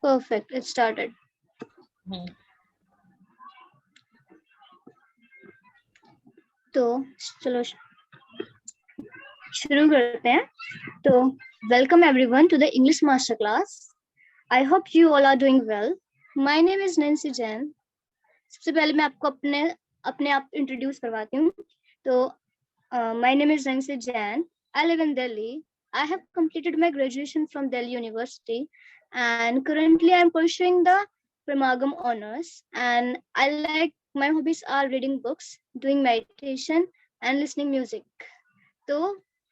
Perfect. It started. तो चलो शुरू करते हैं. तो welcome everyone to the English master class. I hope you all are doing well. My name is Nancy Jain. सबसे पहले मैं आपको अपने आप इंट्रोड्यूस करवाती हूँ. तो my name is Nancy Jain. I live in Delhi. I have completed my graduation from Delhi University and currently I am pursuing the Pramagam honors, and I like my hobbies are reading books, doing meditation and listening music. तो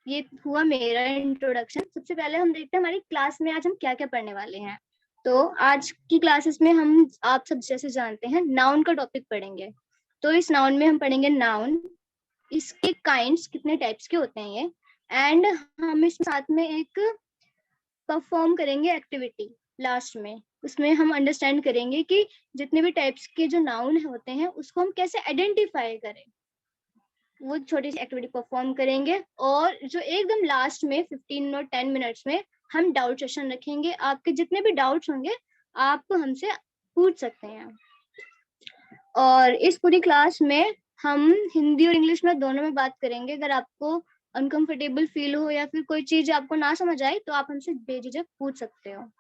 ये हुआ मेरा introduction. सबसे पहले हम देखते हैं हमारी क्लास में आज हम क्या क्या पढ़ने वाले हैं. तो आज की क्लासेस में हम आप सब जैसे जानते हैं नाउन का टॉपिक पढ़ेंगे. तो इस नाउन में हम पढ़ेंगे नाउन, इसके काइंड्स कितने टाइप्स के होते हैं ये, एंड हम इस साथ में एक परफॉर्म करेंगे एक्टिविटी लास्ट में. उसमें हम अंडरस्टैंड करेंगे कि जितने भी टाइप्स के जो नाउन होते हैं उसको हम कैसे आइडेंटिफाई करें. वो छोटी सी एक्टिविटी परफॉर्म करेंगे और जो एकदम लास्ट में 15 और 10 मिनट्स में हम डाउट सेशन रखेंगे. आपके जितने भी डाउट्स होंगे आप हमसे पूछ सकते हैं. और इस पूरी क्लास में हम हिंदी और इंग्लिश में दोनों में बात करेंगे. अगर आपको अनकंफर्टेबल फील हो या फिर कोई चीज आपको ना समझ आए तो आप हमसे बेझिझक पूछ सकते हो.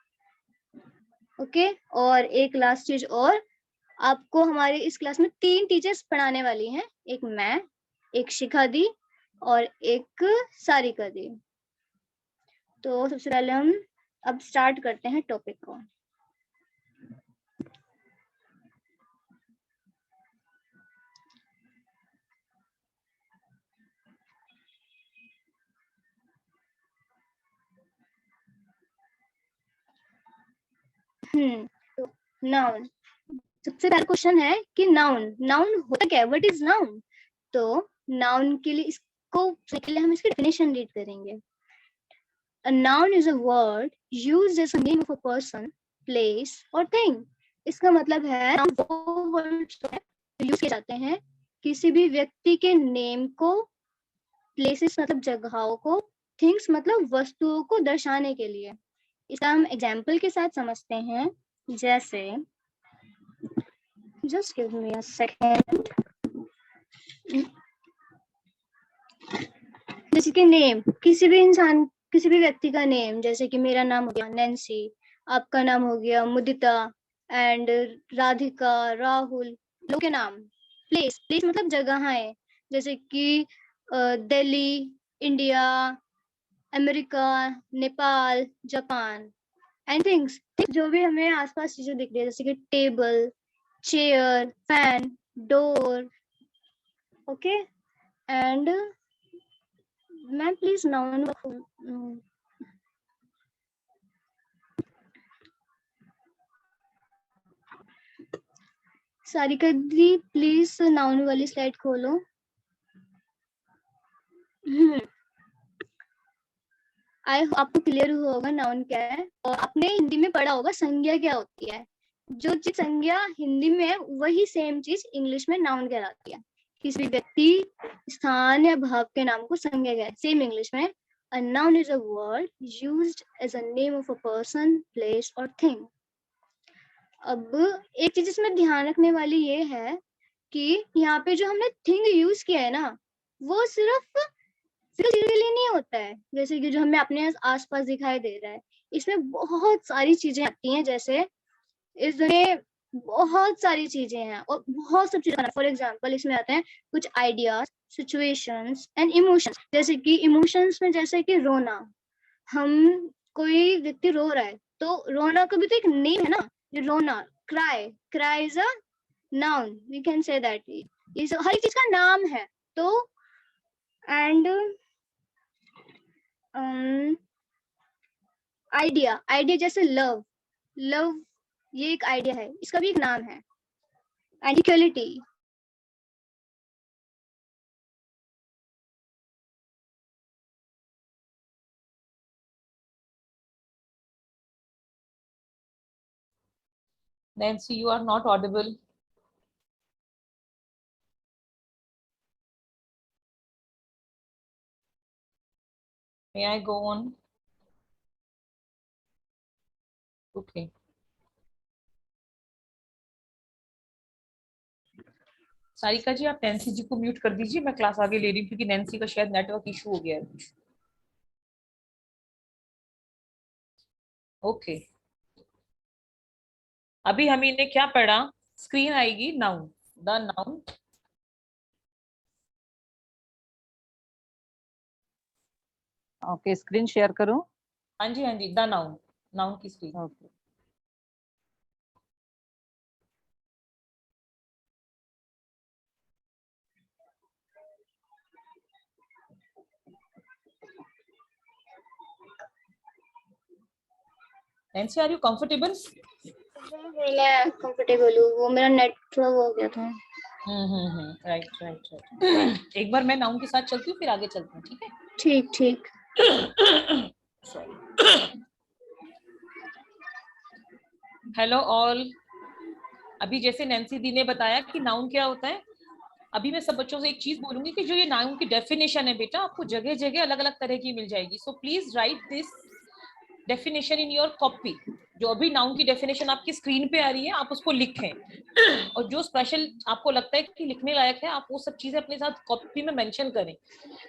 ओके. और एक लास्ट चीज और, आपको हमारे इस क्लास में 3 टीचर्स पढ़ाने वाली हैं. एक मैं, एक शिखा दी और एक सारिका दी. तो सबसे पहले हम अब स्टार्ट करते हैं टॉपिक को. तो नाउन. सबसे पहला क्वेश्चन है कि नाउन होता क्या है, व्हाट इज नाउन. तो नाउन के लिए इसके लिए हम इसकी डेफिनेशन रीड करेंगे. A noun is a word used as a name of a person, place or thing. इसका मतलब है वो वर्ड्स यूज किए जाते हैं किसी भी व्यक्ति के नेम को, प्लेसेस मतलब जगहों को, थिंग्स मतलब वस्तुओं को दर्शाने के लिए. इसका हम एग्जाम्पल के साथ समझते हैं. जैसे just give me a second. जैसे कि नेम, किसी भी व्यक्ति का नेम, जैसे कि मेरा नाम हो गया नैन्सी, आपका नाम हो गया मुदिता एंड राधिका, राहुल, लोग के नाम. प्लेस मतलब जगह है, जैसे कि Delhi, India, America, Nepal, Japan. And things जो भी हमें आसपास चीजें दिख रही है, जैसे कि table, chair, fan, door. Okay. And ma'am please noun Sarika the please noun वाली स्लाइड खोलो. आपको क्लियर हुआ होगा नाउन क्या है, और आपने हिंदी में पढ़ा होगा संज्ञा क्या होती है. जो चीज संज्ञा हिंदी में है वही सेम चीज इंग्लिश में नाउन कहलाती है. किसी व्यक्ति, स्थान या भाव के नाम को संज्ञा कहते हैं. सेम इंग्लिश में a noun is a word used as a name of a person, place or thing. अब एक चीज इसमें ध्यान रखने वाली ये है कि यहाँ पे जो हमने थिंग यूज किया है ना, वो सिर्फ चीजों के लिए नहीं होता है. जैसे कि जो हमें अपने आसपास दिखाई दे रहा है, इसमें बहुत सारी चीजें आती हैं. जैसे इसमें बहुत सारी चीजें हैं और बहुत सब चीजें. फॉर एग्जाम्पल इसमें आते हैं कुछ आइडियाज, सिचुएशंस एंड इमोशंस. जैसे कि इमोशंस में जैसे कि रोना, हम कोई व्यक्ति रो रहा है तो रोना का भी तो एक नेम है ना. रोना, cry is a noun, we can say that. इस हर चीज का नाम है. तो एंड आइडिया जैसे लव ये एक आइडिया है, इसका भी एक नाम है. And equality, Nancy, you are not audible. May I go on? Okay. Sarika ji, आप नैन्सी जी को म्यूट कर दीजिए, मैं क्लास आगे ले रही हूँ क्योंकि नैन्सी का शायद नेटवर्क इशू हो गया है कुछ। ओके, अभी हम इन्हें क्या पढ़ा, स्क्रीन आएगी, noun, the noun. Okay, screen share करूं? हाँ जी हाँ जी, द नाउन, नाउन की screen. Okay, Nancy, are you comfortable? मैं कंफर्टेबल हूँ, वो मेरा नेटवर्क हो गया था। Right right right. एक बार मैं नाउन के साथ चलती हूँ, फिर आगे चलती हूँ, ठीक है? ठीक ठीक। Hello all. अभी जैसे नैन्सी दी ने बताया कि नाउन क्या होता है, अभी मैं सब बच्चों से एक चीज बोलूंगी कि जो ये नाउन की डेफिनेशन है बेटा, आपको जगह जगह अलग अलग तरह की मिल जाएगी। So please right this definition in your copy. जो अभी नाउन की डेफिनेशन आपकी स्क्रीन पे आ रही है, आप उसको लिखें, और जो स्पेशल आपको लगता है कि लिखने लायक है, आप वो सब चीजें अपने साथ कॉपी में मेंशन करें।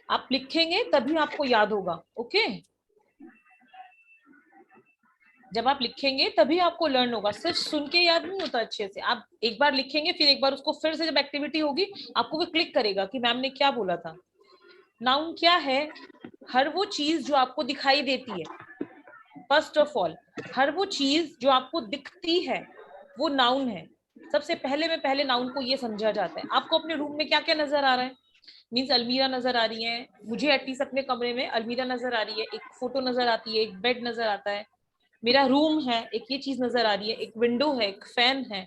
आप लिखेंगे तभी आपको याद होगा। ओके, जब आप लिखेंगे तभी आपको लर्न होगा, सिर्फ सुन के याद नहीं होता अच्छे से। आप एक बार लिखेंगे, फिर एक बार उसको फिर से जब एक्टिविटी होगी, आपको वो क्लिक करेगा कि मैम ने क्या बोला था। नाउन क्या है? हर वो चीज जो आपको दिखाई देती है। फर्स्ट ऑफ ऑल, हर वो चीज जो आपको दिखती है वो नाउन है। सबसे पहले नाउन को ये समझा जाता है। आपको अपने रूम में क्या क्या नजर आ रहा है? मीन्स अलमीरा नजर आ रही है, मुझे एटलीस्ट अपने कमरे में अलमीरा नजर आ रही है, एक फोटो नजर आती है, एक बेड नजर आता है, मेरा रूम है, एक ये चीज नजर आ रही है, एक विंडो है, एक फैन है,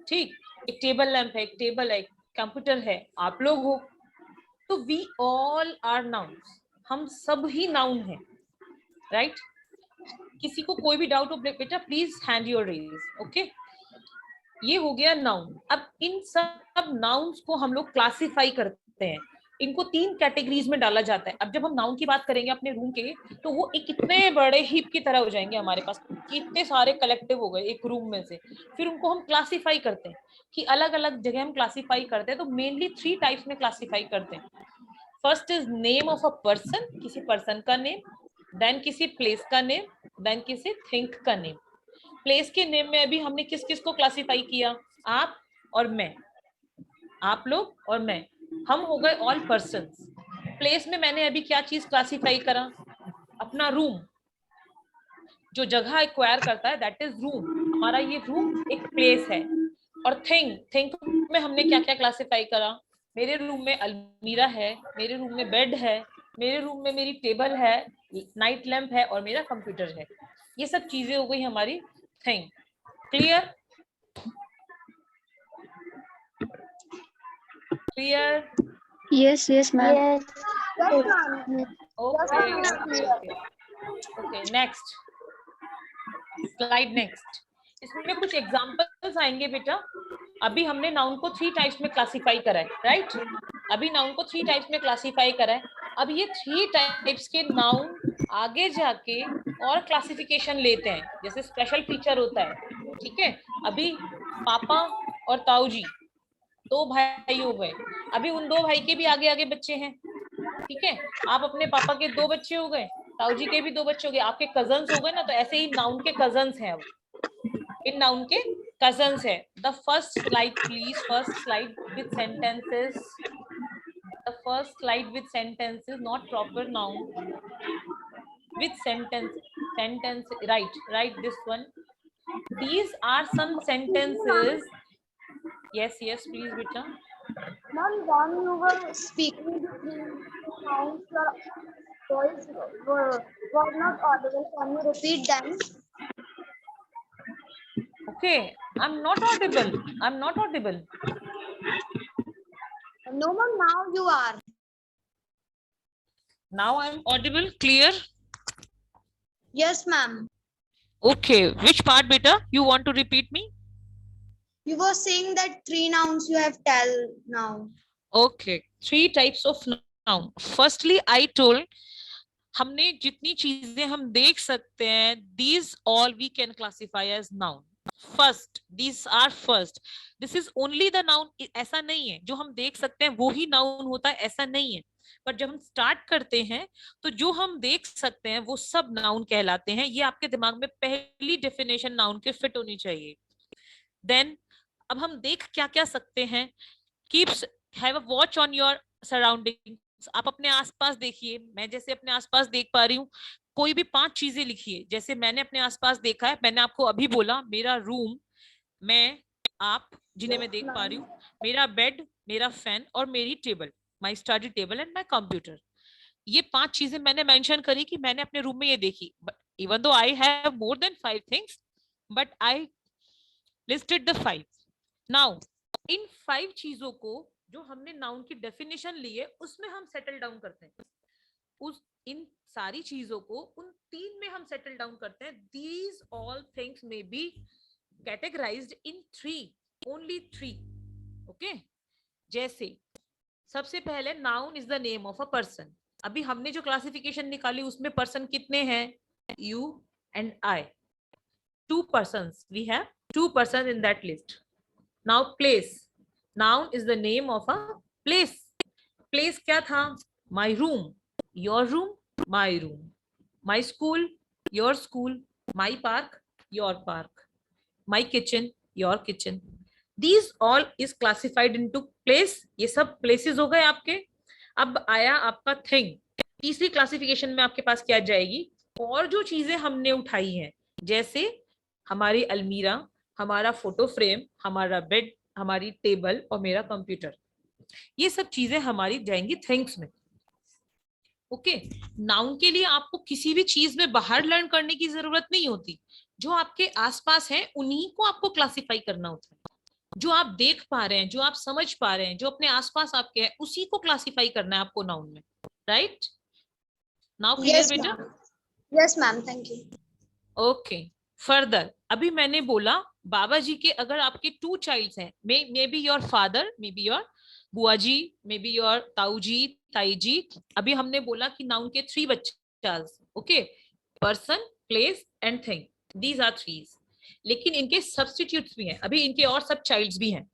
ठीक, एक टेबल लैंप है, एक टेबल है, एक कंप्यूटर है, आप लोग हो। तो वी ऑल आर नाउन्स, हम सब ही नाउन हैं, राइट? किसी को कोई भी डाउट हो बेटा, please hand your raise. Okay, ये हो गया नाउन। अब इन सब नाउन्स को हम लोग क्लासिफाई करते हैं, इनको 3 कैटेगरीज में डाला जाता है। अब जब हम नाउन की बात करेंगे अपने रूम के, तो वो एक कितने बड़े हीप की तरह हो जाएंगे हमारे पास, कितने सारे कलेक्टिव हो गए एक रूम में से। फिर उनको हम क्लासिफाई करते हैं कि अलग अलग जगह हम क्लासिफाई करते हैं। तो मेनली 3 टाइप्स में क्लासिफाई करते हैं। First is name of a person, किसी पर्सन का नेम, देन किसी प्लेस का नेम, देन किसी थिंग का नेम। प्लेस के नेम में अभी हमने किस किस को क्लासिफाई किया? आप और मैं, आप लोग और मैं, हम हो गए ऑल पर्सन्स। प्लेस में मैंने अभी क्या चीज क्लासिफाई करा? अपना रूम, जो जगह एक्वायर करता है दैट इज रूम। हमारा ये रूम एक प्लेस है। और थिंग में हमने क्या क्या क्लासिफाई करा? मेरे रूम में अलमीरा है, मेरे रूम में बेड है, मेरे रूम में मेरी टेबल है, नाइट लैंप है, और मेरा कंप्यूटर है। ये सब चीजें हो गई हमारी thing. Clear? Clear? Yes yes ma'am. Okay, next slide. Next, इसमें कुछ एग्जांपल्स आएंगे बेटा। अभी हमने नाउन को 3 टाइप्स में क्लासिफाई करा है, राइट? अभी नाउन को 3 टाइप्स में क्लासिफाई करा है। अब ये 3 टाइप्स के नाउन आगे जाके और क्लासिफिकेशन लेते हैं, जैसे स्पेशल फीचर होता है, ठीक है? अभी पापा और ताऊ जी 2 भाई हो गए। अभी उन 2 भाई के भी आगे आगे बच्चे हैं, ठीक है? आप अपने पापा के 2 बच्चे हो गए, ताऊ जी के भी 2 बच्चे हो गए, आपके कजन्स हो गए ना। तो ऐसे ही नाउन के कजन्स हैं, अब इन नाउन के कजन्स है। The first slide please, first slide with sentences, the first slide with sentences, not proper noun, with sentence, write this one. These are some sentences. Yes please beta. Ma'am, when you were speaking the three sounds, your voice were not audible. Can you repeat them? Okay, I'm not audible. No, ma'am, now you are. Now I'm audible. Clear? Yes, ma'am. Okay, which part beta you want to repeat me? You were saying that 3 nouns you have tell now. Okay, 3 types of noun. Firstly, I told हमने जितनी चीजें हम देख सकते हैं, these all we can classify as noun. First, these are first. This is only the noun. ऐसा नहीं है जो हम देख सकते हैं वो ही नाउन होता है, ऐसा नहीं है. पर जब हम स्टार्ट करते हैं तो जो हम देख सकते हैं वो सब नाउन कहलाते हैं. ये आपके दिमाग में पहली डेफिनेशन नाउन के फिट होनी चाहिए. देन अब हम देख क्या क्या सकते हैं. Keeps have a watch on your surroundings. आप अपने आसपास देखिए. मैं जैसे अपने आसपास देख पा रही हूँ, कोई भी 5 चीजें लिखिए जैसे मैंने अपने आसपास देखा है. मैंने आपको अभी बोला मेरा रूम, मैं, आप जिन्हें मैं देख पा रही हूँ, मेरा बेड, मेरा फैन और मेरी table, my study table and my computer. ये 5 चीजें मैंने मेंशन करी कि मैंने अपने रूम में ये देखी. Even though I have more than 5 things, but I listed the 5. Now in 5 चीजों को जो हमने नाउन की डेफिनेशन ली है उसमें हम सेटल डाउन करते हैं. उस इन सारी चीजों को उन 3 में हम सेटल डाउन करते हैं. These all things may be categorised in 3, only 3. Okay. जैसे सबसे पहले noun is the name of a person. अभी हमने जो क्लासिफिकेशन निकाली उसमें पर्सन कितने हैं? You and I. 2 persons. We have 2 persons in that list. Now place. Noun is the name of a place. Place क्या था? My room, your room, my room. My school, your school. My park, your park. My kitchen, your kitchen. These all is classified into place. ये सब places हो गए आपके. अब आया आपका thing. तीसरी क्लासिफिकेशन में आपके पास क्या जाएगी? और जो चीजें हमने उठाई हैं, जैसे हमारी अलमीरा, हमारा फोटो फ्रेम, हमारा बेड, हमारी टेबल और मेरा कंप्यूटर, ये सब चीजें हमारी जाएंगी थिंग्स में. ओके. नाउन के लिए आपको किसी भी चीज में बाहर लर्न करने की जरूरत नहीं होती. जो आपके आसपास है उन्हीं को आपको क्लासिफाई करना होता है. जो आप देख पा रहे हैं, जो आप समझ पा रहे हैं, जो अपने आसपास आपके है, उसी को क्लासिफाई करना है आपको नाउन में. राइट. नाउ क्लियर बेटा? Yes, ma'am. Thank you. Okay. Further अभी मैंने बोला बाबा जी के अगर आपके 2 चाइल्ड्स हैं, may be your father, may be your बुआ जी, मे बी योर ताऊ जी, ताई जी. अभी हमने बोला कि नाउन के 3 बच्चे. Okay. Person, place and thing. These are 3. लेकिन इनके सब्स्टिट्यूट्स भी हैं. अभी इनके और सब चाइल्ड्स भी हैं.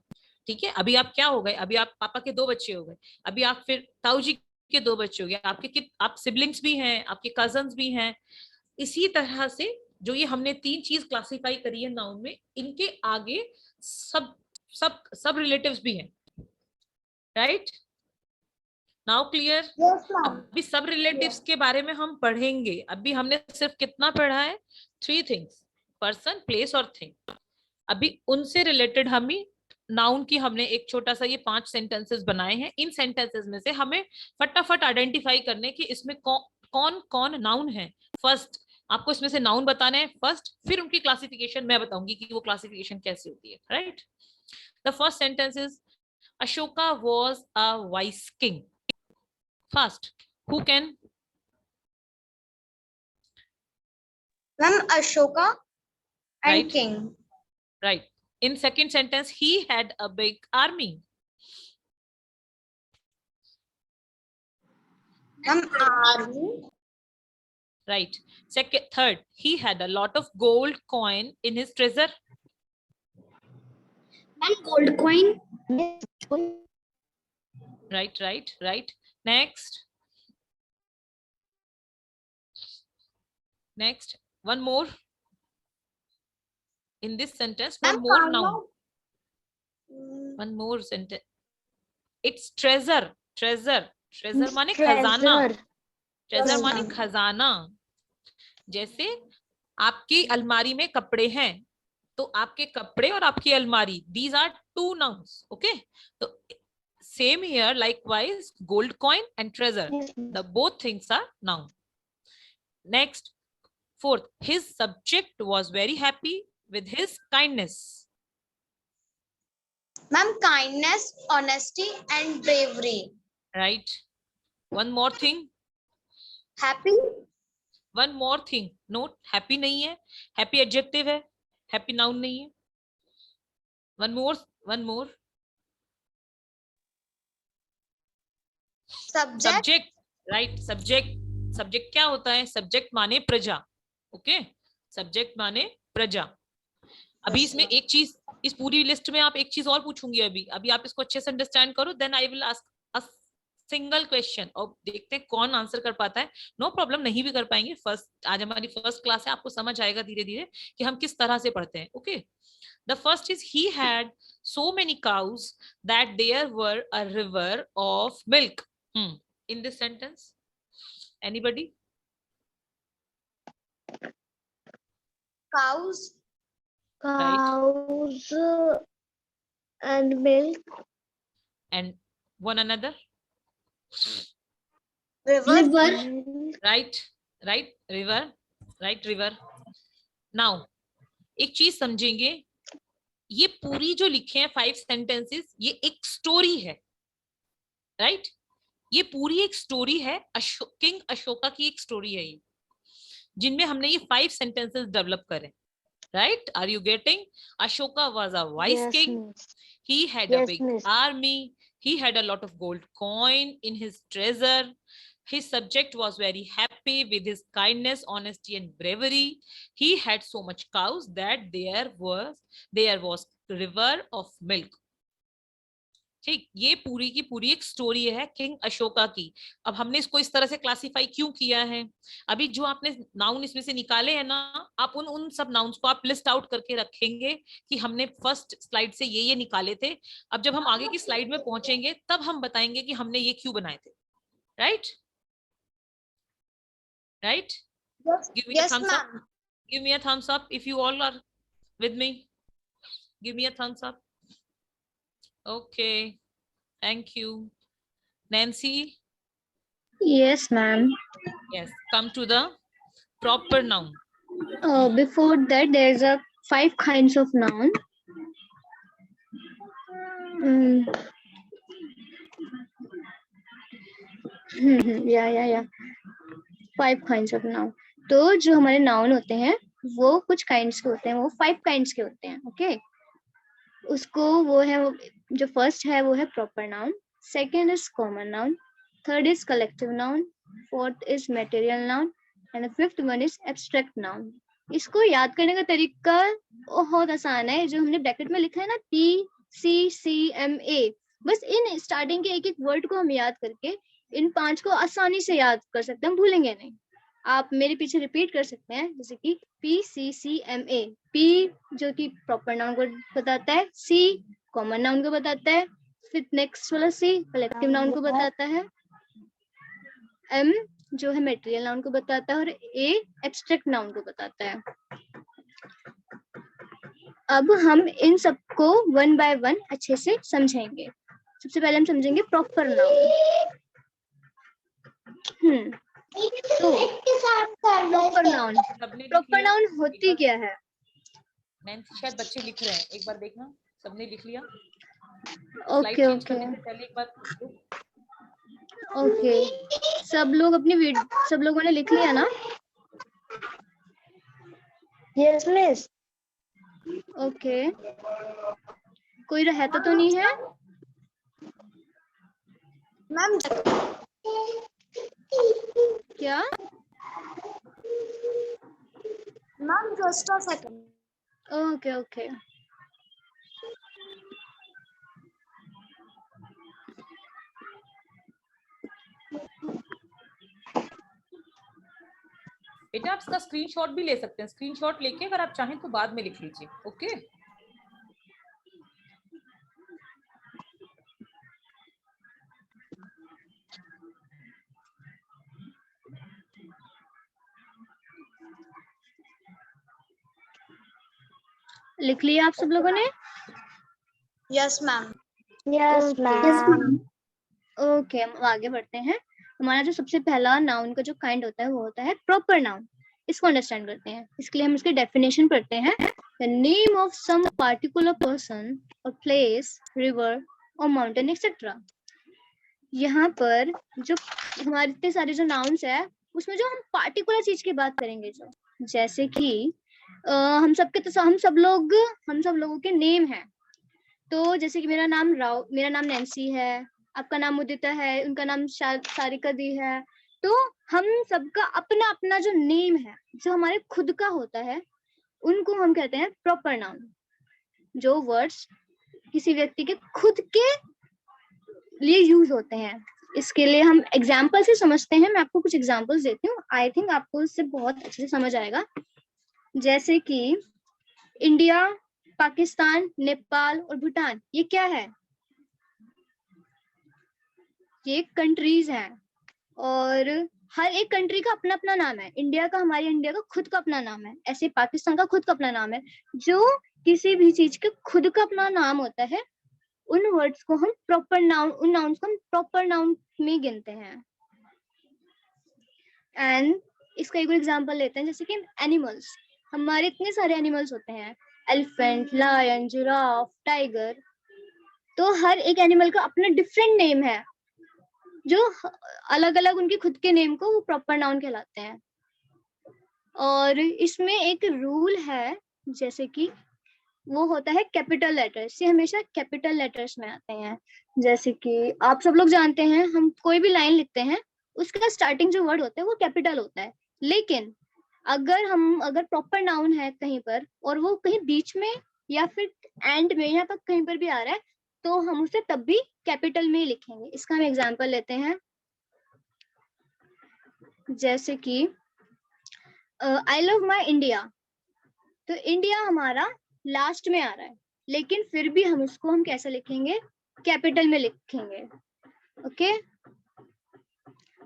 ठीक है. अभी आप क्या हो गए? अभी आप पापा के 2 बच्चे हो गए. अभी आप फिर ताऊ जी के 2 बच्चे हो गए. आपके आप सिबलिंग्स भी हैं, आपके कजन्स भी हैं. इसी तरह से जो ये हमने 3 चीज क्लासिफाई करी है नाउन में, इनके आगे सब सब सब रिलेटिव्स भी हैं. Right. Now clear? Yes, ma'am. अभी सब रिलेटिव्स के बारे में हम पढ़ेंगे. अभी हमने सिर्फ कितना पढ़ा है? 3 थिंग्स, पर्सन, प्लेस और थिंग. अभी उनसे रिलेटेड हम ही नाउन की हमने एक छोटा सा ये 5 सेंटेंसेस बनाए हैं. इन सेंटेंसेस में से हमें फटाफट आइडेंटिफाई करने की इसमें कौन कौन नाउन है. फर्स्ट आपको इसमें से नाउन बताना है फर्स्ट, फिर उनकी क्लासिफिकेशन मैं बताऊंगी कि वो क्लासिफिकेशन कैसे होती है. Right. The first sentence is Ashoka was a wise king. First, who can? Ma'am, Ashoka and Right. king. Right. In second sentence, he had a big army. Ma'am, army. Right. Third, he had a lot of gold coin in his treasure. Ma'am, gold coin. Right. Next. One more. In this sentence, one Ma'am, more noun. Mm, One more sentence. It's treasure. Treasure माने खजाना. Treasure माने खजाना. जैसे आपकी अलमारी में कपड़े हैं, तो आपके कपड़े और आपकी अलमारी, these are 2 nouns. Okay. तो same here, likewise, gold coin and treasure, the both things are noun. Next, fourth, his subject was very happy with his kindness. Ma'am, kindness, honesty, and bravery. Right. One more thing. Happy. One more thing. Note, happy नहीं है. Happy adjective है. Happy noun नहीं है. One more. Subject. Right. Subject. Subject क्या होता है? Subject माने प्रजा, ओके, सब्जेक्ट माने प्रजा। अभी इसमें एक चीज, इस पूरी लिस्ट में आप एक चीज और पूछूंगी, अभी आप इसको अच्छे से अंडरस्टैंड करो, then I will ask a single question और देखते हैं कौन आंसर कर पाता है। नो प्रॉब्लम, नहीं भी कर पाएंगे, फर्स्ट आज हमारी फर्स्ट क्लास है, आपको समझ आएगा धीरे धीरे कि हम किस तरह से पढ़ते हैं, okay. The first is he had so many cows that there were a river of milk. In this sentence, anybody? Cows Right. and milk. And one another. River. Right, river, right, river. Now एक चीज समझेंगे, ये पूरी जो लिखे हैं 5 sentences, ये एक स्टोरी है, राइट? ये पूरी एक स्टोरी है, किंग अशोका की एक स्टोरी है ये, जिनमें हमने ये 5 सेंटेंसेस डेवलप करे, right? Are you getting? Ashoka was a wise king, he had a big army, he had a lot of gold coin in his treasure, his subject was very happy with his kindness, honesty and bravery, he had so much cows that there was river of milk. ठीक, ये पूरी की पूरी एक story है king Ashoka की। अब हमने इसको इस तरह से क्लासिफाई क्यों किया है? अभी जो आपने नाउन इसमें से निकाले हैं ना, आप उन सब नाउन्स को आप लिस्ट आउट करके रखेंगे कि हमने फर्स्ट स्लाइड से ये निकाले थे। अब जब हम आगे की स्लाइड में पहुंचेंगे तब हम बताएंगे कि हमने ये क्यों बनाए थे, right? Right? Give me a thumbs up. Give me a thumbs up if you all are with me. Give me a thumbs up. Okay, thank you. Nancy? Yes, ma'am. Yes, come to the proper noun. Before that, there's a 5 kinds of noun. Yeah. 5 kinds of noun. तो जो हमारे noun होते हैं वो कुछ kinds के होते हैं, वो 5 काइंड्स के होते हैं, ओके। उसको वो है, जो फर्स्ट है वो है proper noun, second is common noun, third is collective noun, fourth is material noun and the fifth one is abstract noun. इसको याद करने का तरीका बहुत आसान है, जो हमने ब्रैकेट में लिखा है ना PCCMA, बस इन स्टार्टिंग के एक एक वर्ड को हम याद करके इन 5 को आसानी से याद कर सकते हैं, भूलेंगे नहीं। आप मेरे पीछे रिपीट कर सकते हैं, जैसे कि PCCMA, P जो कि प्रॉपर नाउन को बताता है, C कॉमन नाउन को बताता है, फिर नेक्स्ट वाला C कलेक्टिव नाउन को बताता है, M जो है मटेरियल नाउन को बताता है और A एब्स्ट्रैक्ट नाउन को बताता है। अब हम इन सबको वन बाय वन अच्छे से समझेंगे। सबसे पहले हम समझेंगे प्रॉपर नाउन। तो प्रॉपर नाउन होती क्या है? नैन्सी, शायद बच्चे लिख रहे हैं, एक बार देखना। सबने लिख लिया? ओके पहले एक बार ओके, सब लोगों ने लिख लिया ना? Yes, miss. ओके, कोई रहता तो नहीं है? Ma'am. क्या? Ma'am, just a second. Okay बेटा, आप इसका स्क्रीनशॉट भी ले सकते हैं, स्क्रीनशॉट लेके अगर आप चाहें तो बाद में लिख लीजिए, ओके? लिख लिया आप सब लोगों ने? Yes, ma'am. Yes, ma'am. Okay, हम आगे बढ़ते हैं। हमारा जो सबसे पहला नाउन का जो काइंड होता है वो होता है प्रॉपर नाउन। इसको अंडरस्टैंड करते हैं। इसके लिए हम इसकी डेफिनेशन पढ़ते हैं। The name of some particular person और प्लेस, रिवर और माउंटेन एक्सेट्रा। यहाँ पर जो हमारे इतने सारे जो नाउन्स है उसमें जो हम पार्टिकुलर चीज की बात करेंगे, जो जैसे कि हम सब लोगों के नेम है। तो जैसे कि मेरा नाम नैन्सी है, आपका नाम उदिता है, उनका नाम सारिका दी है, तो हम सबका अपना अपना जो नेम है, जो हमारे खुद का होता है, उनको हम कहते हैं प्रॉपर नाउन। जो वर्ड्स किसी व्यक्ति के खुद के लिए यूज होते हैं, इसके लिए हम एग्जाम्पल से समझते हैं। मैं आपको कुछ एग्जाम्पल्स देती हूँ, आई थिंक आपको इससे बहुत अच्छे से समझ आएगा। जैसे कि इंडिया, पाकिस्तान, नेपाल और भूटान, ये क्या है? ये कंट्रीज हैं, और हर एक कंट्री का अपना अपना नाम है। इंडिया का, हमारे इंडिया का खुद का अपना नाम है, ऐसे पाकिस्तान का खुद का अपना नाम है। जो किसी भी चीज के खुद का अपना नाम होता है, उन वर्ड्स को हम प्रॉपर नाउन, उन नाउन्स को हम प्रॉपर नाउन में गिनते हैं। एंड इसका एक एग्जांपल लेते हैं, जैसे कि एनिमल्स। हमारे इतने सारे एनिमल्स होते हैं, एलिफेंट, लायन, जिराफ, टाइगर। तो हर एक एनिमल का अपना डिफरेंट नेम है, जो अलग अलग उनके खुद के नेम को वो प्रॉपर नाउन कहलाते हैं। और इसमें एक रूल है, जैसे कि वो होता है कैपिटल लेटर्स, ये हमेशा कैपिटल लेटर्स में आते हैं। जैसे कि आप सब लोग जानते हैं, हम कोई भी लाइन लिखते हैं, उसका स्टार्टिंग जो वर्ड होता है वो कैपिटल होता है। लेकिन अगर प्रॉपर नाउन है कहीं पर, और वो कहीं बीच में या फिर एंड में या पर कहीं पर भी आ रहा है, तो हम उसे तब भी कैपिटल में ही लिखेंगे। इसका हम एग्जांपल लेते हैं, जैसे कि आई लव माई इंडिया। तो इंडिया हमारा लास्ट में आ रहा है, लेकिन फिर भी हम कैसे लिखेंगे? कैपिटल में लिखेंगे। ओके,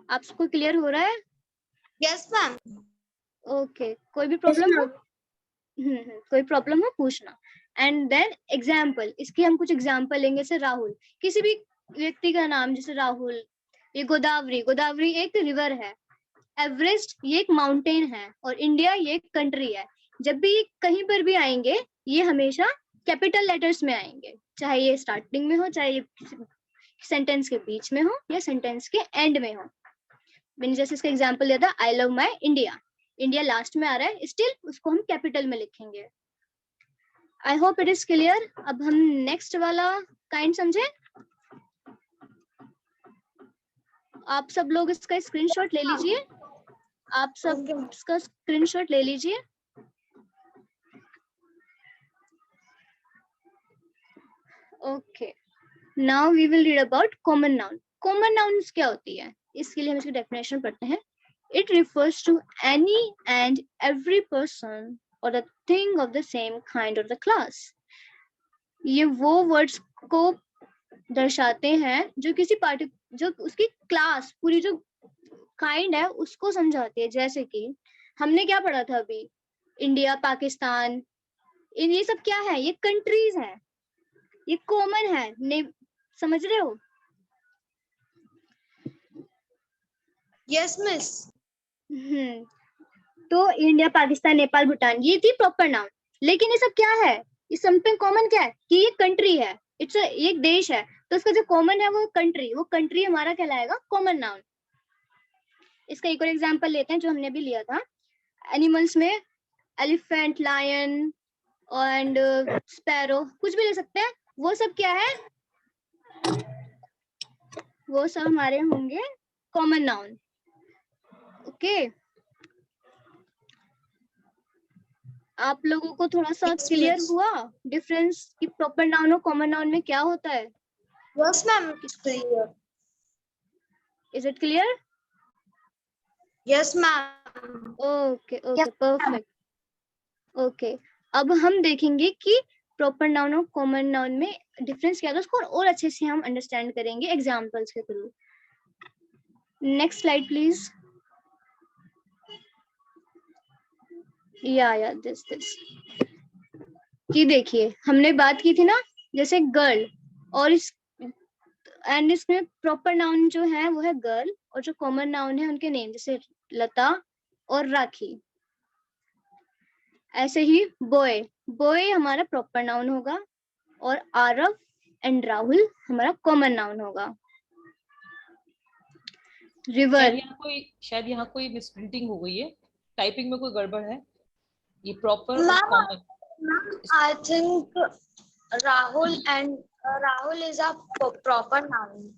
आप सबको क्लियर हो रहा है? Yes ma'am. ओके, कोई भी प्रॉब्लम हो? कोई प्रॉब्लम हो पूछना। एंड देन एग्जाम्पल, इसकी हम कुछ एग्जाम्पल लेंगे। जैसे राहुल, किसी भी व्यक्ति का नाम, जैसे राहुल। ये गोदावरी, गोदावरी एक रिवर है। एवरेस्ट ये एक माउंटेन है, और इंडिया ये एक कंट्री है। जब भी कहीं पर भी आएंगे, ये हमेशा कैपिटल लेटर्स में आएंगे, चाहे ये स्टार्टिंग में हो, चाहे ये सेंटेंस के बीच में हो, या सेंटेंस के एंड में हो। मैंने जैसे इसका एग्जांपल दिया था, I love my India. India last में आ रहा है, स्टिल उसको हम कैपिटल में लिखेंगे। I hope it is clear. अब हम नेक्स्ट वाला काइंड समझे। आप सब लोग इसका स्क्रीनशॉट ले लीजिए, आप सब इसका स्क्रीनशॉट ले लीजिए। Okay, now we will read about common noun. Common nouns क्या होती है, इसके लिए हम इसकी डेफिनेशन पढ़ते हैं। It refers to any and every person or the thing of the same kind or the class. ये वो वर्ड्स को दर्शाते हैं जो किसी पार्टी, जो उसकी क्लास, पूरी जो काइंड है उसको समझाती है। जैसे कि हमने क्या पढ़ा था अभी, इंडिया, पाकिस्तान, ये सब क्या है? ये कंट्रीज हैं, ये कॉमन है, समझ रहे हो? Yes miss. तो इंडिया, पाकिस्तान, नेपाल, भूटान, ये थी प्रॉपर नाउन। लेकिन ये सब क्या है? ये सब पे कॉमन क्या है कि ये कंट्री है, ये एक देश है। तो उसका जो कॉमन है वो कंट्री, वो कंट्री हमारा कहलाएगा कॉमन नाउन। इसका एक और एग्जांपल लेते हैं जो हमने भी लिया था। एनिमल्स में एलिफेंट, लायन एंड स्पैरो, कुछ भी ले सकते हैं। वो सब क्या है? वो सब हमारे होंगे कॉमन नाउन। ओके, आप लोगों को थोड़ा सा क्लियर हुआ डिफरेंस कि प्रॉपर नाउन और कॉमन नाउन में क्या होता है? Yes ma'am, it's clear. Is it clear? Yes ma'am. Okay okay, perfect. Okay, अब हम देखेंगे कि प्रॉपर नाउन और कॉमन नाउन में डिफरेंस क्या है, उसको और अच्छे से हम अंडरस्टैंड करेंगे एग्जांपल्स के थ्रू। Next slide please. या दिस कि देखिए, हमने बात की थी ना, जैसे गर्ल, और इसमें प्रॉपर नाउन जो है वो है गर्ल, और जो कॉमन नाउन है उनके नेम, जैसे लता और राखी। ऐसे ही बॉय, बॉय हमारा प्रॉपर नाउन होगा, और आरव एंड राहुल हमारा कॉमन नाउन होगा। रिवर, शायद यहाँ कोई मिसप्रिंटिंग हो गई है, टाइपिंग में कोई गड़बड़ है। ये proper common. I think Rahul is a proper noun.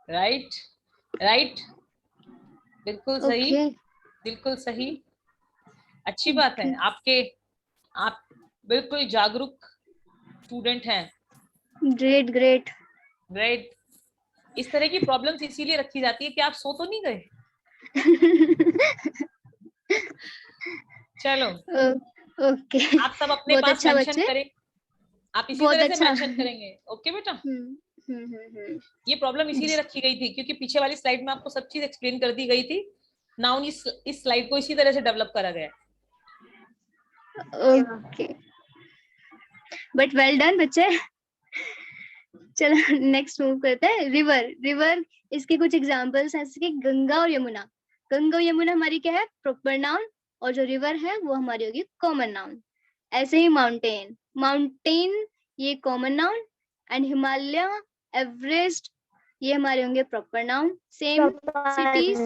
right. बिल्कुल सही, ओके बिल्कुल सही, अच्छी बात है। आप बिल्कुल जागरूक स्टूडेंट हैं। Great great. ग्रेट। इस तरह की प्रॉब्लम्स इसीलिए रखी जाती है कि आप सो तो नहीं गए। चलो, ओके आप सब अपने बहुत पास अच्छा मेंशन बच्चे, करें, आप इसी बहुत तरह से अच्छा। मेंशन करेंगे। ओके बेटा, हम्म। ये प्रॉब्लम इसीलिए रखी गई थी क्योंकि पीछे वाली स्लाइड में आपको सब चीज एक्सप्लेन कर दी गई थी। नाउन इस स्लाइड को इसी तरह से डेवलप करा गया है। ओके बट वेल डन बच्चे। चलो नेक्स्ट मूव करते हैं। रिवर, रिवर इसके कुछ एग्जांपल्स हैं जैसे कि गंगा और यमुना। गंगा और यमुना हमारी क्या है, प्रॉपर नाउन, और जो रिवर है वो हमारी होगी कॉमन नाउन। ऐसे ही माउंटेन, माउंटेन ये common noun, and Himalaya, Everest ये हमारे होंगे प्रॉपर नाउन। सेम सिटीज,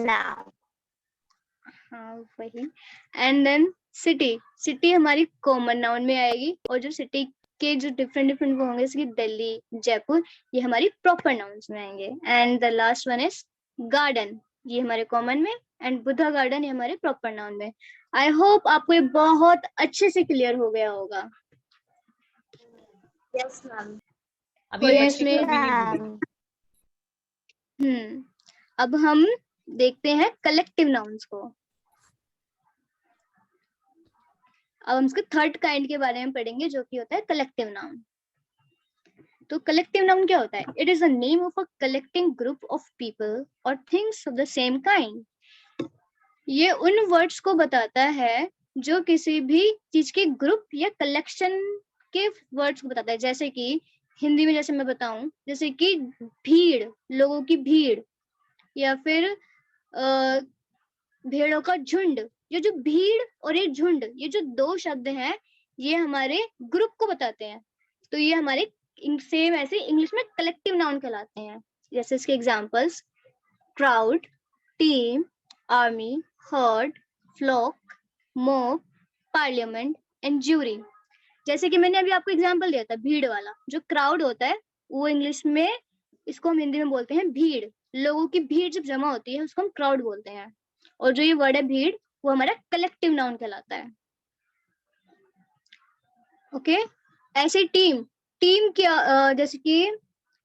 हाँ वही। एंड देन सिटी, सिटी हमारी कॉमन नाउन में आएगी, और जो सिटी के जो डिफरेंट डिफरेंट वो होंगे जैसे कि दिल्ली, जयपुर, ये हमारी प्रॉपर नाउन्स में आएंगे। And the last one is garden, ये हमारे कॉमन में, एंड बुद्धा गार्डन ये हमारे प्रॉपर नाउन में। आई होप आपको ये बहुत अच्छे से क्लियर हो गया होगा। Yes, ma'am. अभी ये कोई बच्चे इसमें कभी नहीं भूले। अब हम देखते हैं कलेक्टिव नाउन्स को। अब हम इसके थर्ड काइंड के बारे में पढ़ेंगे जो कि होता है कलेक्टिव नाउन। तो कलेक्टिव नाउन क्या होता है? It is a name of a collecting group of people or things of the same kind. ये उन वर्ड्स को बताता है जो किसी भी चीज के ग्रुप या कलेक्शन के वर्ड्स को बताता है। जैसे कि हिंदी में जैसे मैं बताऊं, जैसे कि भीड़, लोगों की भीड़, या फिर भेड़ों का झुंड। ये जो भीड़ और ये झुंड, ये जो दो शब्द हैं, ये हमारे ग्रुप को बताते हैं। तो ये हमारे सेम ऐसे इंग्लिश में कलेक्टिव नाउन कहलाते हैं। जैसे इसके examples, crowd, team, army, herd, flock, mob, parliament and jury. जैसे कि मैंने अभी आपको एग्जांपल दिया था भीड़ वाला, जो क्राउड होता है वो इंग्लिश में, इसको हम हिंदी में बोलते हैं भीड़। लोगों की भीड़ जब जमा होती है उसको हम क्राउड बोलते हैं। और जो ये वर्ड है भीड़, वो हमारा कलेक्टिव नाउन कहलाता है। ओके ऐसे टीम, टीम क्या, जैसे कि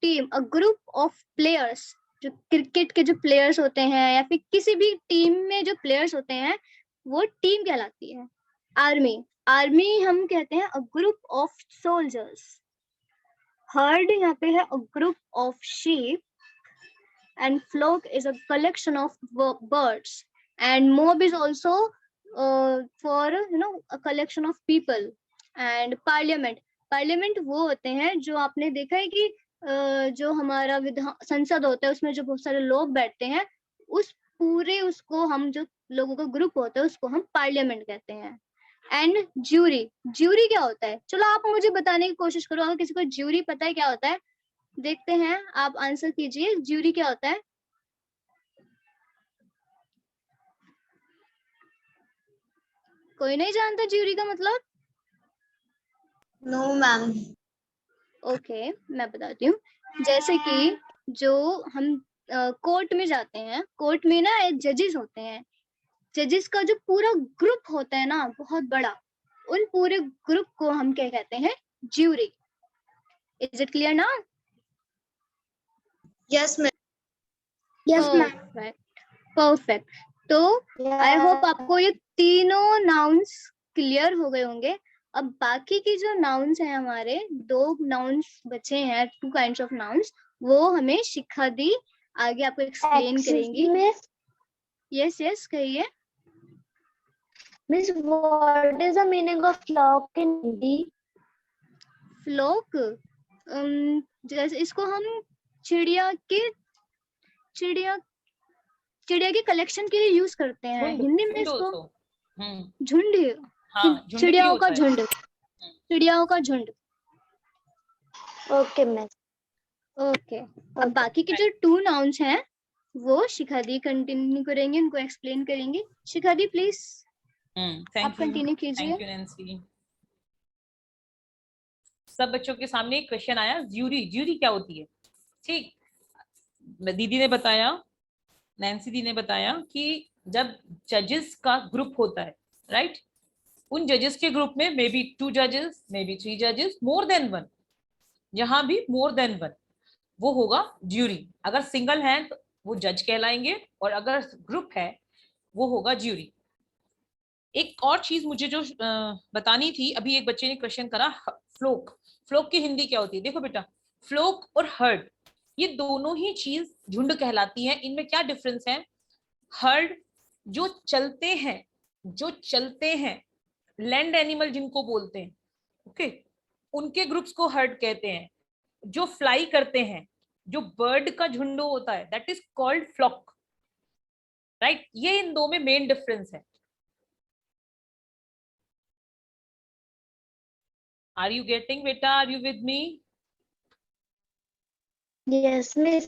team a group of players, जो क्रिकेट के जो प्लेयर्स होते हैं या फिर किसी भी टीम में जो प्लेयर्स होते हैं वो टीम कहलाती है। आर्मी, आर्मी हम कहते हैं a group of soldiers. Heard यहाँ पे है a group of sheep, and flock is a collection of birds, and mob is also for a collection of people. and parliament, parliament वो होते हैं जो आपने देखा है कि जो हमारा विधान संसद होता है उसमें जो बहुत सारे लोग बैठते हैं, उस पूरे उसको हम जो लोगों का ग्रुप होता है उसको हम पार्लियामेंट कहते हैं। एंड ज्यूरी, ज्यूरी क्या होता है? चलो आप मुझे बताने की कोशिश करो, अगर किसी को ज्यूरी पता है क्या होता है, देखते हैं, आप आंसर कीजिए। ज्यूरी क्या होता है? कोई नहीं जानता ज्यूरी का मतलब? No, ma'am. ओके मैं बताती हूँ। जैसे कि जो हम कोर्ट में जाते हैं, कोर्ट में ना जजेस होते हैं, जजेस का जो पूरा ग्रुप होता है ना बहुत बड़ा, उन पूरे ग्रुप को हम क्या कहते हैं? ज्यूरी। इज इट क्लियर ना? Yes, ma'am. परफेक्ट। तो आई होप Yeah. आपको ये तीनों नाउन्स क्लियर हो गए होंगे। अब बाकी की जो नाउन्स हैं, हमारे दो नाउन्स बचे हैं, टू काइंड्स ऑफ नाउन्स, वो हमें शिखा दी आगे आपको एक्सप्लेन करेंगी। यस यस कहिए। Miss, what is the meaning of flock in Hindi? Flock, जैसे इसको हम चिड़िया के चिड़िया चिड़िया के कलेक्शन के लिए यूज करते हैं। झुंड, हिंदी में झुंड इसको also। झुंड, हाँ, झुंड की चिड़ियाओं का होता है। झुंड, चिड़ियाओं का झुंड। Okay, miss. ओके अब बाकी के जो टू नाउन्स हैं वो शिखा दी कंटिन्यू करेंगे, उनको एक्सप्लेन करेंगी। शिखा दी प्लीज आप कंटिन्यू कीजिए। Thank you Nancy. सब बच्चों के सामने एक क्वेश्चन आया, ज्यूरी, ज्यूरी क्या होती है? ठीक, दीदी ने बताया नैन्सी दी ने बताया कि जब जजेस का ग्रुप होता है, राइट, उन जजेस के ग्रुप में मे बी 2 जजेस, मे बी 3 जजेस, मोर देन 1, जहां भी मोर देन 1 वो होगा ज्यूरी। अगर सिंगल है तो वो जज कहलाएंगे, और अगर ग्रुप है वो होगा ज्यूरी। एक और चीज मुझे जो बतानी थी, अभी एक बच्चे ने क्वेश्चन करा, फ्लोक, फ्लोक की हिंदी क्या होती है? देखो बेटा, फ्लोक और हर्ड ये दोनों ही चीज झुंड कहलाती है। इनमें क्या डिफरेंस है? हर्ड जो चलते हैं, जो चलते हैं, लैंड एनिमल जिनको बोलते हैं, ओके, उनके ग्रुप्स को हर्ड कहते हैं। जो फ्लाई करते हैं, जो बर्ड का झुंड होता है, that is called flock, right. ये इन दो में मेन डिफरेंस है। Are you getting, beta? Are you with me? Yes, miss.